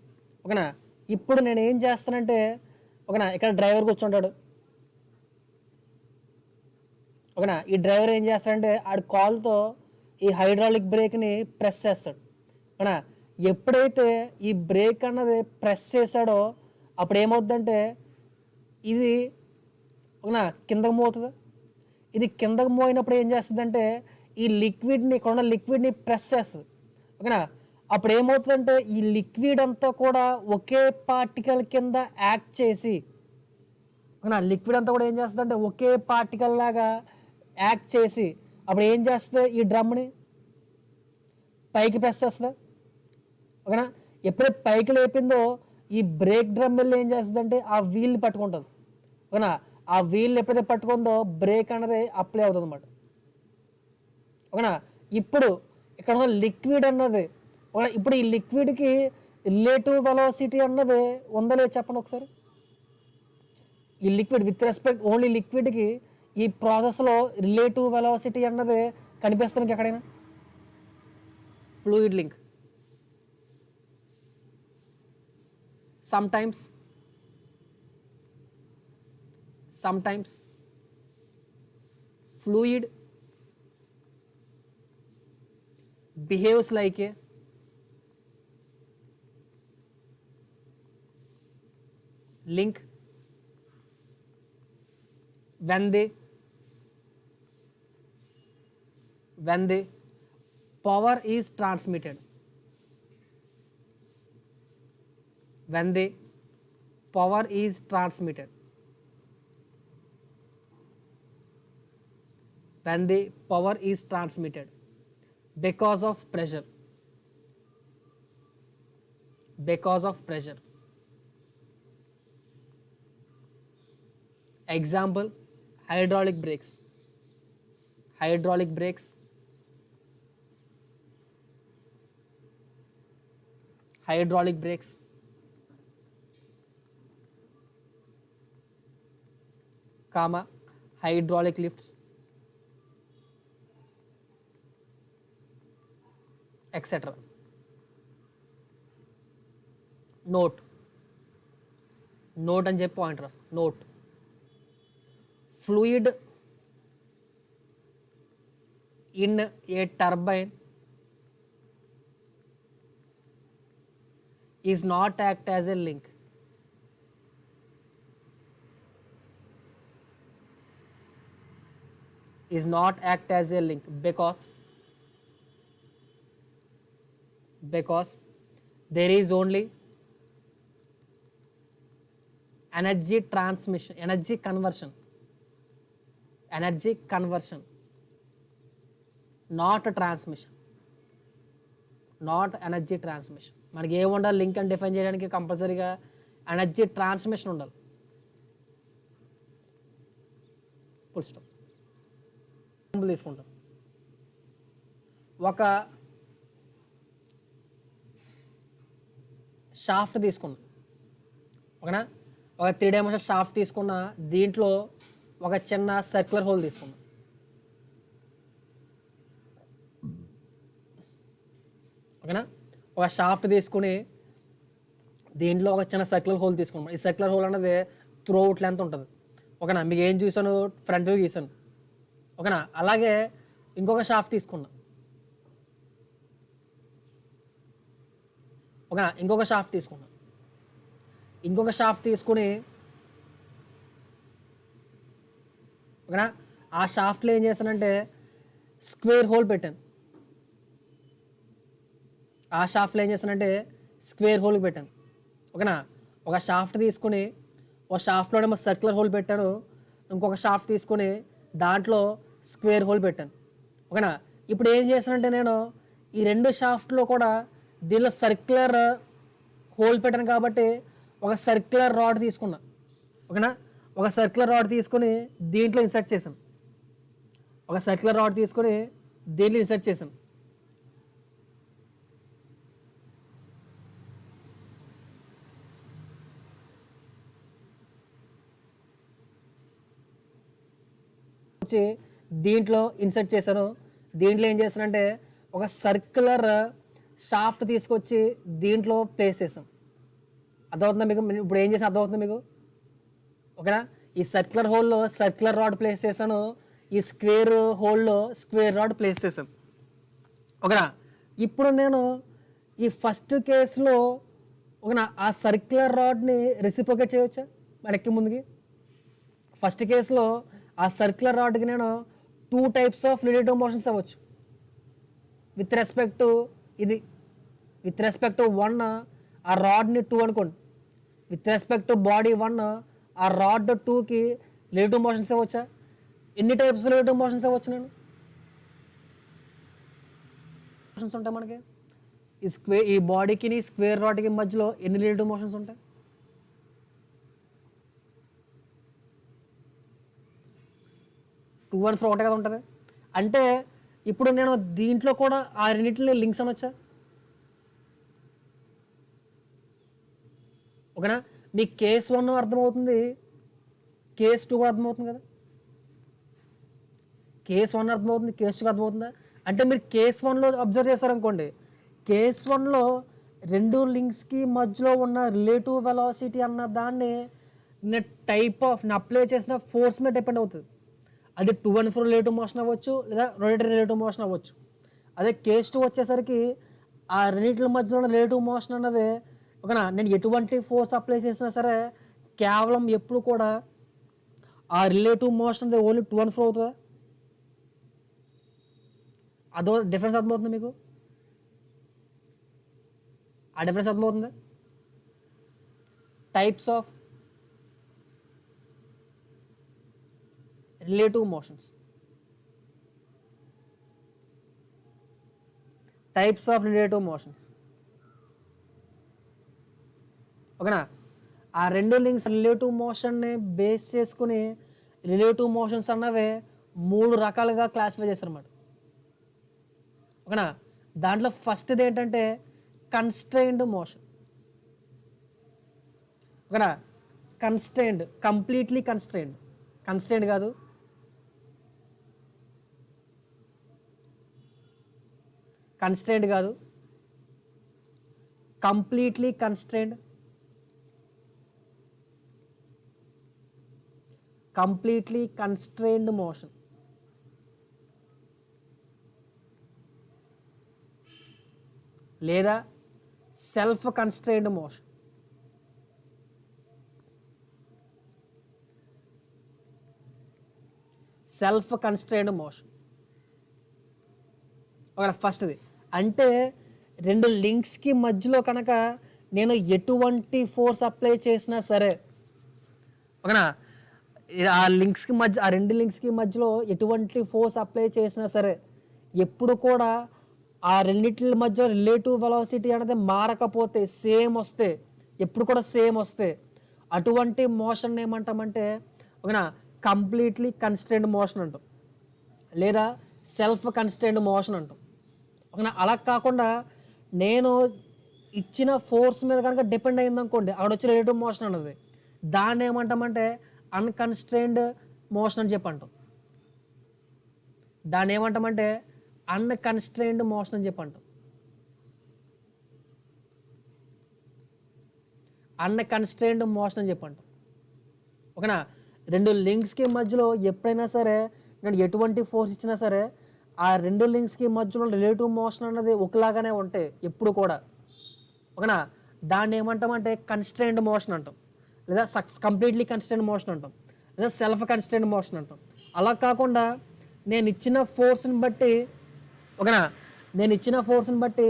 ఓకేనా. ఇప్పుడు నేను ఏం చేస్తానంటే ఓకేనా, ఇక్కడ డ్రైవర్ కూర్చుంటాడు ఓకేనా. ఈ డ్రైవర్ ఏం చేస్తాడంటే ఆడి కాల్తో ఈ హైడ్రాలిక్ బ్రేక్ని ప్రెస్ చేస్తాడు ఓకేనా. ఎప్పుడైతే ఈ బ్రేక్ అన్నది ప్రెస్ చేశాడో అప్పుడు ఏమవుతుందంటే ఇది ఓకేనా కిందకు మోతుంది. ఇది కిందకు మోయినప్పుడు ఏం చేస్తుందంటే ఈ లిక్విడ్ని, ఇక్కడ ఉన్న లిక్విడ్ని ప్రెస్ చేస్తుంది ఓకేనా. అప్పుడు ఏమవుతుందంటే ఈ లిక్విడ్ అంతా కూడా ఒకే పార్టికల్ కింద యాక్ట్ చేసి ఓకేనా, లిక్విడ్ అంతా కూడా ఏం చేస్తుందంటే ఒకే పార్టికల్ లాగా యాక్ట్ చేసి అప్పుడు ఏం చేస్తుంది, ఈ డ్రమ్ని పైకి ప్రెస్ చేస్తుంది ఓకేనా. ఎప్పుడైతే పైకి లేపిందో ఈ బ్రేక్ డ్రమ్ వెళ్ళి ఏం చేస్తుందంటే ఆ వీల్ని పట్టుకుంటుంది ఓకేనా. ఆ వీల్ ఎప్పుడైతే పట్టుకుందో బ్రేక్ అనేది అప్లై అవుతుంది అన్నమాట ఓకేనా. ఇప్పుడు ఇక్కడ ఉన్న లిక్విడ్ అన్నది ఇప్పుడు ఈ లిక్విడ్కి రిలేటివ్ వెలాసిటీ అన్నది ఉందా లేదు చెప్పండి ఒకసారి. ఈ లిక్విడ్ విత్ రెస్పెక్ట్ ఓన్లీ లిక్విడ్కి ఈ ప్రాసెస్లో రిలేటివ్ వెలాసిటీ అన్నది కనిపిస్తుంది ఎక్కడైనా. Fluid link sometimes fluid behaves like a link when the power is transmitted. When the power is transmitted, when the power is transmitted because of pressure, example hydraulic brakes, hydraulic brakes, hydraulic brakes, comma, hydraulic lifts, etc. Note, note అని చెప్పి point రాసు. Note, fluid in a turbine is not act as a link. Is not act as a link because there is only energy transmission, energy conversion, not transmission, not energy transmission. మనకి ఏమి ఉండాలి link అని define చేయడానికి? కంపల్సరీగా energy transmission ఉండాలి. Full stop. తీసుకుంటాం. ఒక shaft తీసుకున్నాం, ఓకేనా? ఒక 3 డైమెన్షన్ షాఫ్ట్ తీసుకున్న, దీంట్లో ఒక చిన్న సర్క్యులర్ హోల్ తీసుకున్నాం, ఓకేనా? ఒక షాఫ్ట్ తీసుకుని దీంట్లో ఒక చిన్న సర్క్యులర్ హోల్ తీసుకున్నాం. ఈ సర్క్యులర్ హోల్ అనేది త్రూ అవుట్ లెంత్ ఉంటుంది, ఓకేనా? మీకు ఏం చూసాను? ఫ్రంట్ వ్యూ గీసాను, ఓకేనా? అలాగే ఇంకొక షాఫ్ట్ తీసుకున్నా, ఓకేనా? ఇంకొక షాఫ్ట్ తీసుకుని, ఓకేనా? ఆ షాఫ్ట్లో ఏం చేశానంటే స్క్వేర్ హోల్ పెట్టాను. ఓకేనా? ఒక షాఫ్ట్ తీసుకుని, ఒక షాఫ్ట్లోనేమో సర్క్యులర్ హోల్ పెట్టాను, ఇంకొక షాఫ్ట్ తీసుకుని దాంట్లో స్క్వేర్ హోల్ పెట్టాను, ఓకేనా? ఇప్పుడు ఏం చేశానంటే నేను ఈ 2 షాఫ్ట్లో కూడా దీనిలో సర్క్యులర్ హోల్ పెట్టాను కాబట్టి ఒక సర్క్యులర్ రాడ్ తీసుకున్నా, ఓకేనా? ఒక సర్క్యులర్ రాడ్ తీసుకుని దీంట్లో ఇన్సర్ట్ చేశాను. దీంట్లో ఇన్సర్ట్ చేశాను. దీంట్లో ఏం చేశానంటే ఒక సర్క్యులర్ షాఫ్ట్ తీసుకొచ్చి దీంట్లో ప్లేస్ చేశాను. అర్థమవుతుందా మీకు? ఇప్పుడు ఏం చేసి అర్థమవుతుంది మీకు? ఓకేనా? ఈ సర్క్యులర్ హోల్లో సర్క్యులర్ రాడ్ ప్లేస్ చేశాను, ఈ స్క్వేర్ హోల్లో స్క్వేర్ రాడ్ ప్లేస్ చేశాను, ఓకేనా? ఇప్పుడు నేను ఈ ఫస్ట్ కేసులో, ఓకేనా, ఆ సర్క్యులర్ రాడ్ని రెసిప్రొకేట్ చేయవచ్చా వెనక్కి ముందుకి? ఫస్ట్ కేసులో ఆ సర్క్యులర్ రాడ్కి నేను 2 టైప్స్ ఆఫ్ రిలేటివ్ మోషన్స్ అవ్వచ్చు. విత్ రెస్పెక్ట్ టు 1 ఆ రాడ్ని 2 అనుకోండి. విత్ రెస్పెక్ట్ టు బాడీ 1 ఆ రాడ్ 2కి రిలేటివ్ మోషన్స్ అవ్వచ్చా? ఎన్ని టైప్స్ రిలేటివ్ మోషన్స్ అవ్వచ్చు? నేను మోషన్స్ ఉంటాయి మనకి ఈ బాడీకి స్క్వేర్ రాడ్కి మధ్యలో ఎన్ని రిలేటివ్ మోషన్స్ ఉంటాయి? 2 and 4 ఒకటే కదా ఉంటుంది. అంటే ఇప్పుడు నేను దీంట్లో కూడా ఆ రెండింటిని లింక్స్ అనొచ్చా? ఓకేనా? మీకు కేస్ 1 అర్థమవుతుంది, కేస్ 2 కూడా అర్థమవుతుంది కదా? కేస్ 1 అర్థమవుతుంది, కేస్ 2 అర్థమవుతుందా? అంటే మీరు కేస్ 1లో అబ్జర్వ్ చేశారనుకోండి, కేస్ 1లో 2 లింక్స్కి మధ్యలో ఉన్న రిలేటివ్ వెలాసిటీ అన్న దాన్ని టైప్ ఆఫ్ అప్లై చేసిన ఫోర్స్ మీద డిపెండ్ అవుతుంది. అది 2 and 4 రిలేటివ్ మోషన్ అవ్వచ్చు, లేదా రొటేటరీ రిలేటివ్ మోషన్ అవ్వచ్చు. అదే కేస్ 2 వచ్చేసరికి ఆ రెండింటి మధ్యలో ఉన్న రిలేటివ్ మోషన్ అన్నది, ఓకేనా, నేను ఎటువంటి ఫోర్స్ అప్లై చేసినా సరే కేవలం ఎప్పుడు కూడా ఆ రిలేటివ్ మోషన్ అనేది ఓన్లీ 2 and 4 అవుతుందా? అదో డిఫరెన్స్ అర్థమవుతుంది మీకు? ఆ డిఫరెన్స్ అర్థమవుతుంది? టైప్స్ ఆఫ్ రిలేటివ్ మోషన్స్, ఓకేనా? ఆ 2 లింక్స్ రిలేటివ్ మోషన్ని బేస్ చేసుకుని రిలేటివ్ మోషన్స్ అన్నవే 3 రకాలుగా క్లాసిఫై చేస్తారన్నమాట. ఓకేనా? దాంట్లో ఫస్ట్ది ఏంటంటే కన్స్ట్రైన్డ్ మోషన్. ఓకేనా? Constrained, completely constrained. కన్స్ట్రైన్డ్ కాదు, కన్స్ట్రైన్డ్ కాదు, completely constrained, completely constrained motion. లేదా self constrained motion. Self constrained motion. ఒక ఫస్ట్ది అంటే 2 లింక్స్కి మధ్యలో కనుక నేను ఎటువంటి ఫోర్స్ అప్లై చేసినా సరే, ఓకేనా, ఆ లింక్స్కి మధ్య, ఆ 2 లింక్స్కి మధ్యలో ఎటువంటి ఫోర్స్ అప్లై చేసినా సరే ఎప్పుడు కూడా ఆ రెండింటి మధ్య రిలేటివ్ వెలాసిటీ అనేది మారకపోతే, సేమ్ వస్తే, ఎప్పుడు కూడా సేమ్ వస్తే అటువంటి మోషన్ ఏమంటామంటే, ఓకేనా, కంప్లీట్లీ కన్స్ట్రైన్డ్ మోషన్ అంటాం, లేదా సెల్ఫ్ కన్స్ట్రైన్డ్ మోషన్ అంటాం. ఓకేనా? అలా కాకుండా నేను ఇచ్చిన ఫోర్స్ మీద కనుక డిపెండ్ అయింది అనుకోండి, అక్కడ వచ్చి రిలేటివ్ మోషన్ అన్నది, దాన్ని ఏమంటామంటే అన్కన్స్ట్రైన్డ్ మోషన్ అని చెప్పి అంటాం. దాన్ని ఏమంటామంటే అన్కన్స్ట్రైన్డ్ మోషన్ అని చెప్పి అంటాం. అన్కన్స్ట్రైన్డ్ మోషన్ అని చెప్పి అంటాం. ఓకేనా? 2 లింక్స్కి మధ్యలో ఎప్పుడైనా సరే నేను ఎటువంటి ఫోర్స్ ఇచ్చినా సరే ఆ 2 లింక్స్కి మధ్యలో రిలేటివ్ మోషన్ అన్నది ఒకలాగానే ఉంటాయి ఎప్పుడు కూడా. ఓకేనా? దాన్ని ఏమంటామంటే కన్స్ట్రైన్డ్ మోషన్ అంటాం, లేదా కంప్లీట్లీ కన్స్ట్రైన్డ్ మోషన్ అంటాం, లేదా సెల్ఫ్ కన్స్ట్రైన్డ్ మోషన్ అంటాం. అలా కాకుండా నేను ఇచ్చిన ఫోర్స్ని బట్టి, ఓకేనా, నేను ఇచ్చిన ఫోర్స్ని బట్టి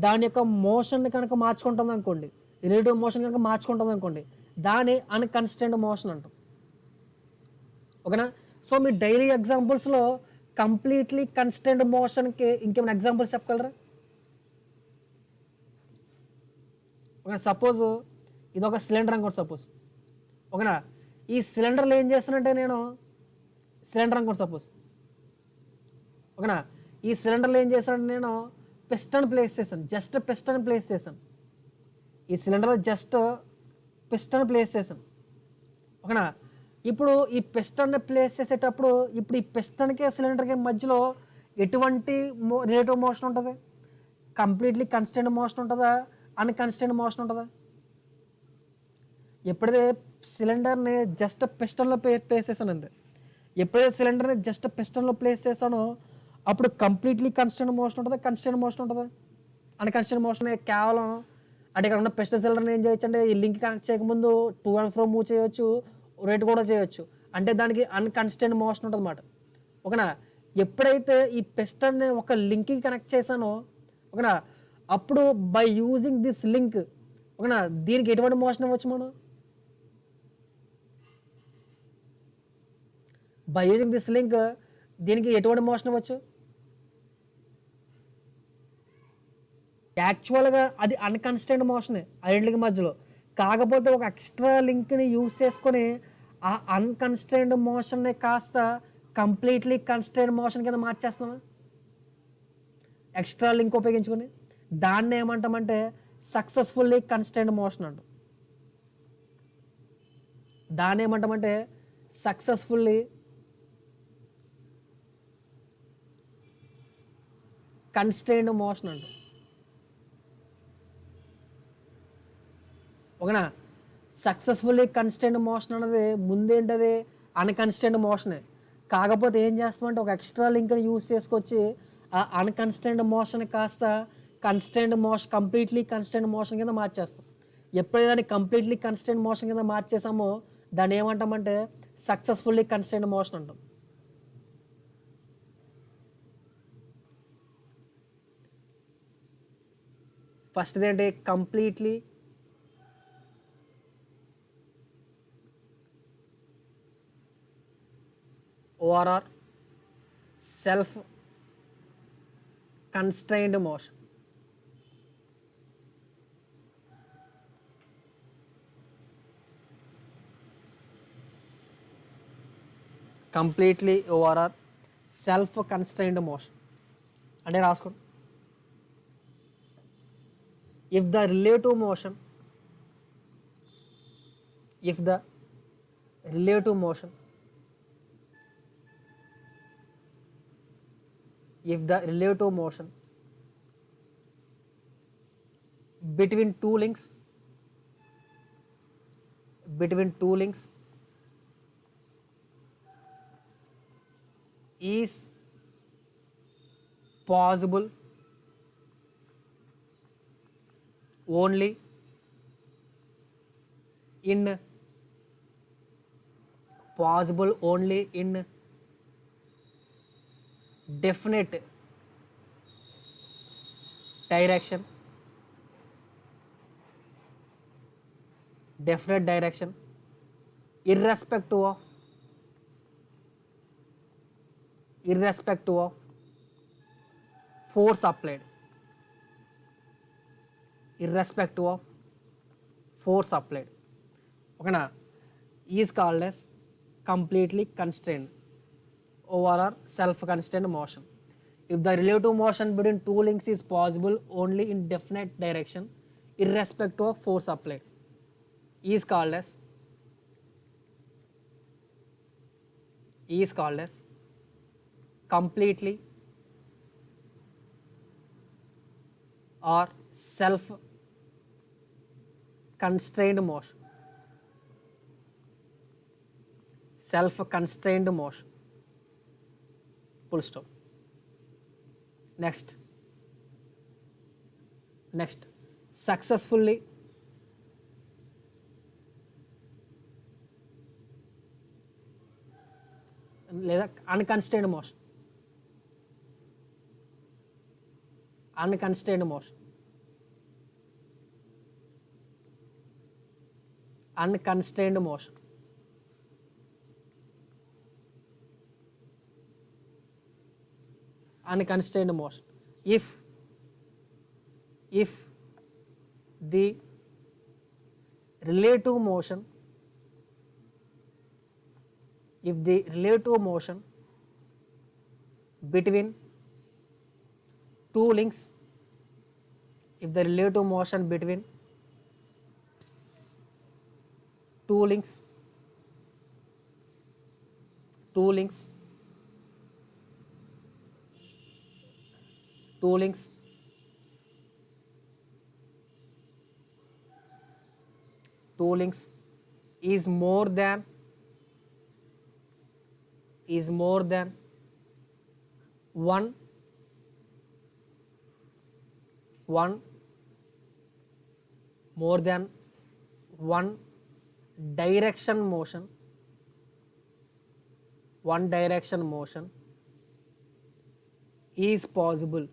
దాని యొక్క మోషన్ని కనుక మార్చుకుంటుంది అనుకోండి, రిలేటివ్ మోషన్ కనుక మార్చుకుంటుంది అనుకోండి, దాన్ని అన్కన్స్ట్రైన్డ్ మోషన్ అంటాం. ఓకేనా? సో మీ డైలీ ఎగ్జాంపుల్స్లో కంప్లీట్లీ కన్స్ట్రైన్డ్ మోషన్కి ఇంకేమైనా ఎగ్జాంపుల్స్ చెప్పగలరా? ఓకే, సపోజ్ ఇది ఒక సిలిండర్ అనుకోండి, సపోజ్. ఓకేనా? ఈ సిలిండర్లో ఏం చేస్తానంటే నేను సిలిండర్ అనుకోండి సపోజ్. ఓకేనా? ఈ సిలిండర్లో ఏం చేస్తానంటే నేను పిస్టన్ ప్లేస్ చేశాను, జస్ట్ పిస్టన్ ప్లేస్ చేశాను. ఈ సిలిండర్లో జస్ట్ పిస్టన్ ప్లేస్ చేశాను. ఓకేనా? ఇప్పుడు ఈ పిస్టన్ని ప్లేస్ చేసేటప్పుడు ఇప్పుడు ఈ పిస్టన్కి సిలిండర్కి మధ్యలో ఎటువంటి రిలేటివ్ మోషన్ ఉంటుంది? కంప్లీట్లీ కన్స్టెంట్ మోషన్ ఉంటుందా, అన్కన్స్టెంట్ మోషన్ ఉంటుందా? ఎప్పుడైతే సిలిండర్ని జస్ట్ పిస్టన్లో ప్లేస్ చేశాను అంతే, ఎప్పుడైతే సిలిండర్ని జస్ట్ పిస్టన్లో ప్లేస్ చేశానో అప్పుడు కంప్లీట్లీ కన్స్టెంట్ మోషన్ ఉంటుందా, కన్స్టెంట్ మోషన్ ఉంటుందా? అన్కన్స్టెంట్ మోషన్ కేవలం అంటే ఇక్కడ ఉన్న పిస్టన్ సిలిండర్ని ఏం చేయొచ్చు అంటే ఈ లింక్ కనెక్ట్ చేయకముందు టు అండ్ ఫ్రో మూవ్ చేయొచ్చు, రేట్ కూడా చేయొచ్చు, అంటే దానికి అన్కన్స్టెంట్ మోషన్ ఉంటుంది అన్నమాట. ఓకేనా? ఎప్పుడైతే ఈ పిస్టన్ని ఒక లింక్కి కనెక్ట్ చేశానో, ఓకేనా, అప్పుడు బై యూజింగ్ దిస్ లింక్, ఓకేనా, దీనికి ఎటువంటి మోషన్ ఇవ్వచ్చు మనం? బై యూజింగ్ దిస్ లింక్ దీనికి ఎటువంటి మోషన్ ఇవ్వచ్చు? యాక్చువల్గా అది అన్కన్స్టెంట్ మోషనే ఆ రెండింటికి మధ్యలో, కాకపోతే ఒక ఎక్స్ట్రా లింక్ని యూజ్ చేసుకొని ఆ అన్కన్స్టెంట్ మోషన్ని కాస్త కంప్లీట్లీ కన్స్టెంట్ మోషన్ కింద మార్చేస్తున్నామా ఎక్స్ట్రా లింక్ ఉపయోగించుకొని? దాన్ని ఏమంటామంటే సక్సెస్ఫుల్లీ కన్స్టెంట్ మోషన్ అంటాం. దాన్ని ఏమంటామంటే సక్సెస్ఫుల్లీ కన్స్టెంట్ మోషన్ అంటాం. ఓకేనా? సక్సెస్ఫుల్లీ కన్స్టెంట్ మోషన్ అన్నది ముందేంటది అన్కన్స్టెంట్ మోషనే, కాకపోతే ఏం చేస్తామంటే ఒక ఎక్స్ట్రా లింక్ని యూజ్ చేసుకొచ్చి ఆ అన్కన్స్టెంట్ మోషన్ కాస్త constant motion, completely constant motion కింద మార్చేస్తాం. ఎప్పుడైతే కంప్లీట్లీ కన్స్టెంట్ మోషన్ కింద మార్చేసామో దాన్ని ఏమంటామంటే సక్సెస్ఫుల్లీ కన్స్టెంట్ మోషన్ అంటాం. ఫస్ట్ది ఏంటి? Completely ORR self constrained motion. Completely over self constrained motion. అంటే రాసుకోండి. If the relative motion if the relative motion if the relative motion between two links is possible only in definite direction irrespective of force applied, ఓకేనా, is called as completely constrained over self constrained motion. If the relative motion between two links is possible only in definite direction irrespective of force applied, is called as completely or self constrained motion. Full stop. Next successfully లేదా unconstrained motion. Unconstrained motion if the relative motion between two links is more than one direction motion is possible.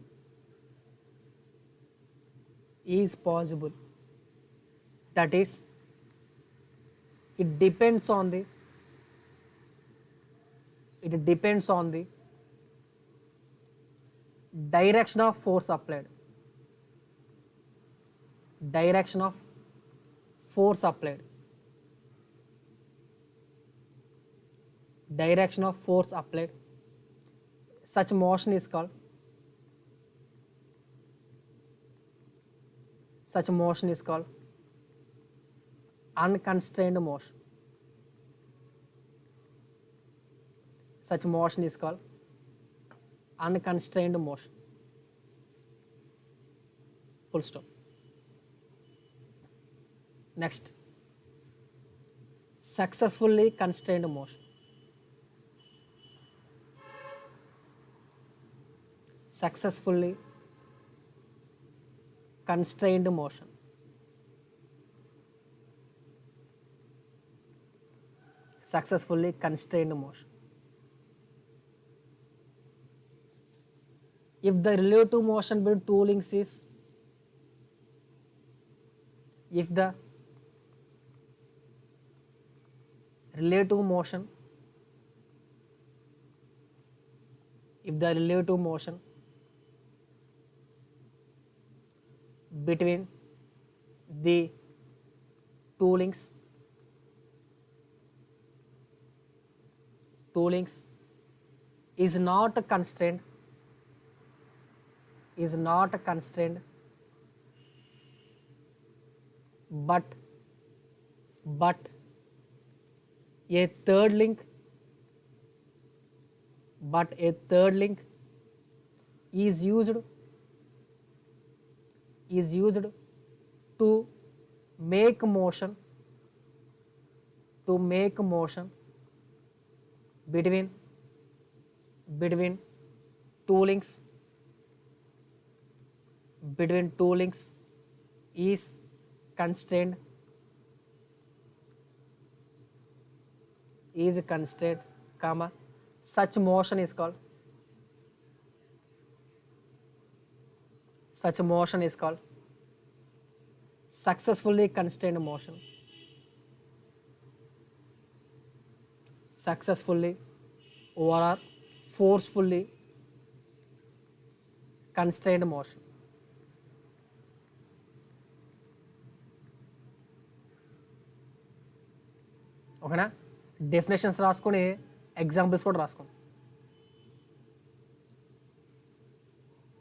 That is, it depends on the direction of force applied. Such motion is called unconstrained motion. Full stop. Next, successfully constrained motion. Successfully constrained motion. If the relative motion between two links is if the relative motion between the two two links is not constrained, but a third link is used to make motion between two links is constrained, comma, such motion is called successfully constrained motion. Successfully or forcefully constrained motion. ఓకేనా? Definitions రాసుకొని examples కూడా రాసుకోండి.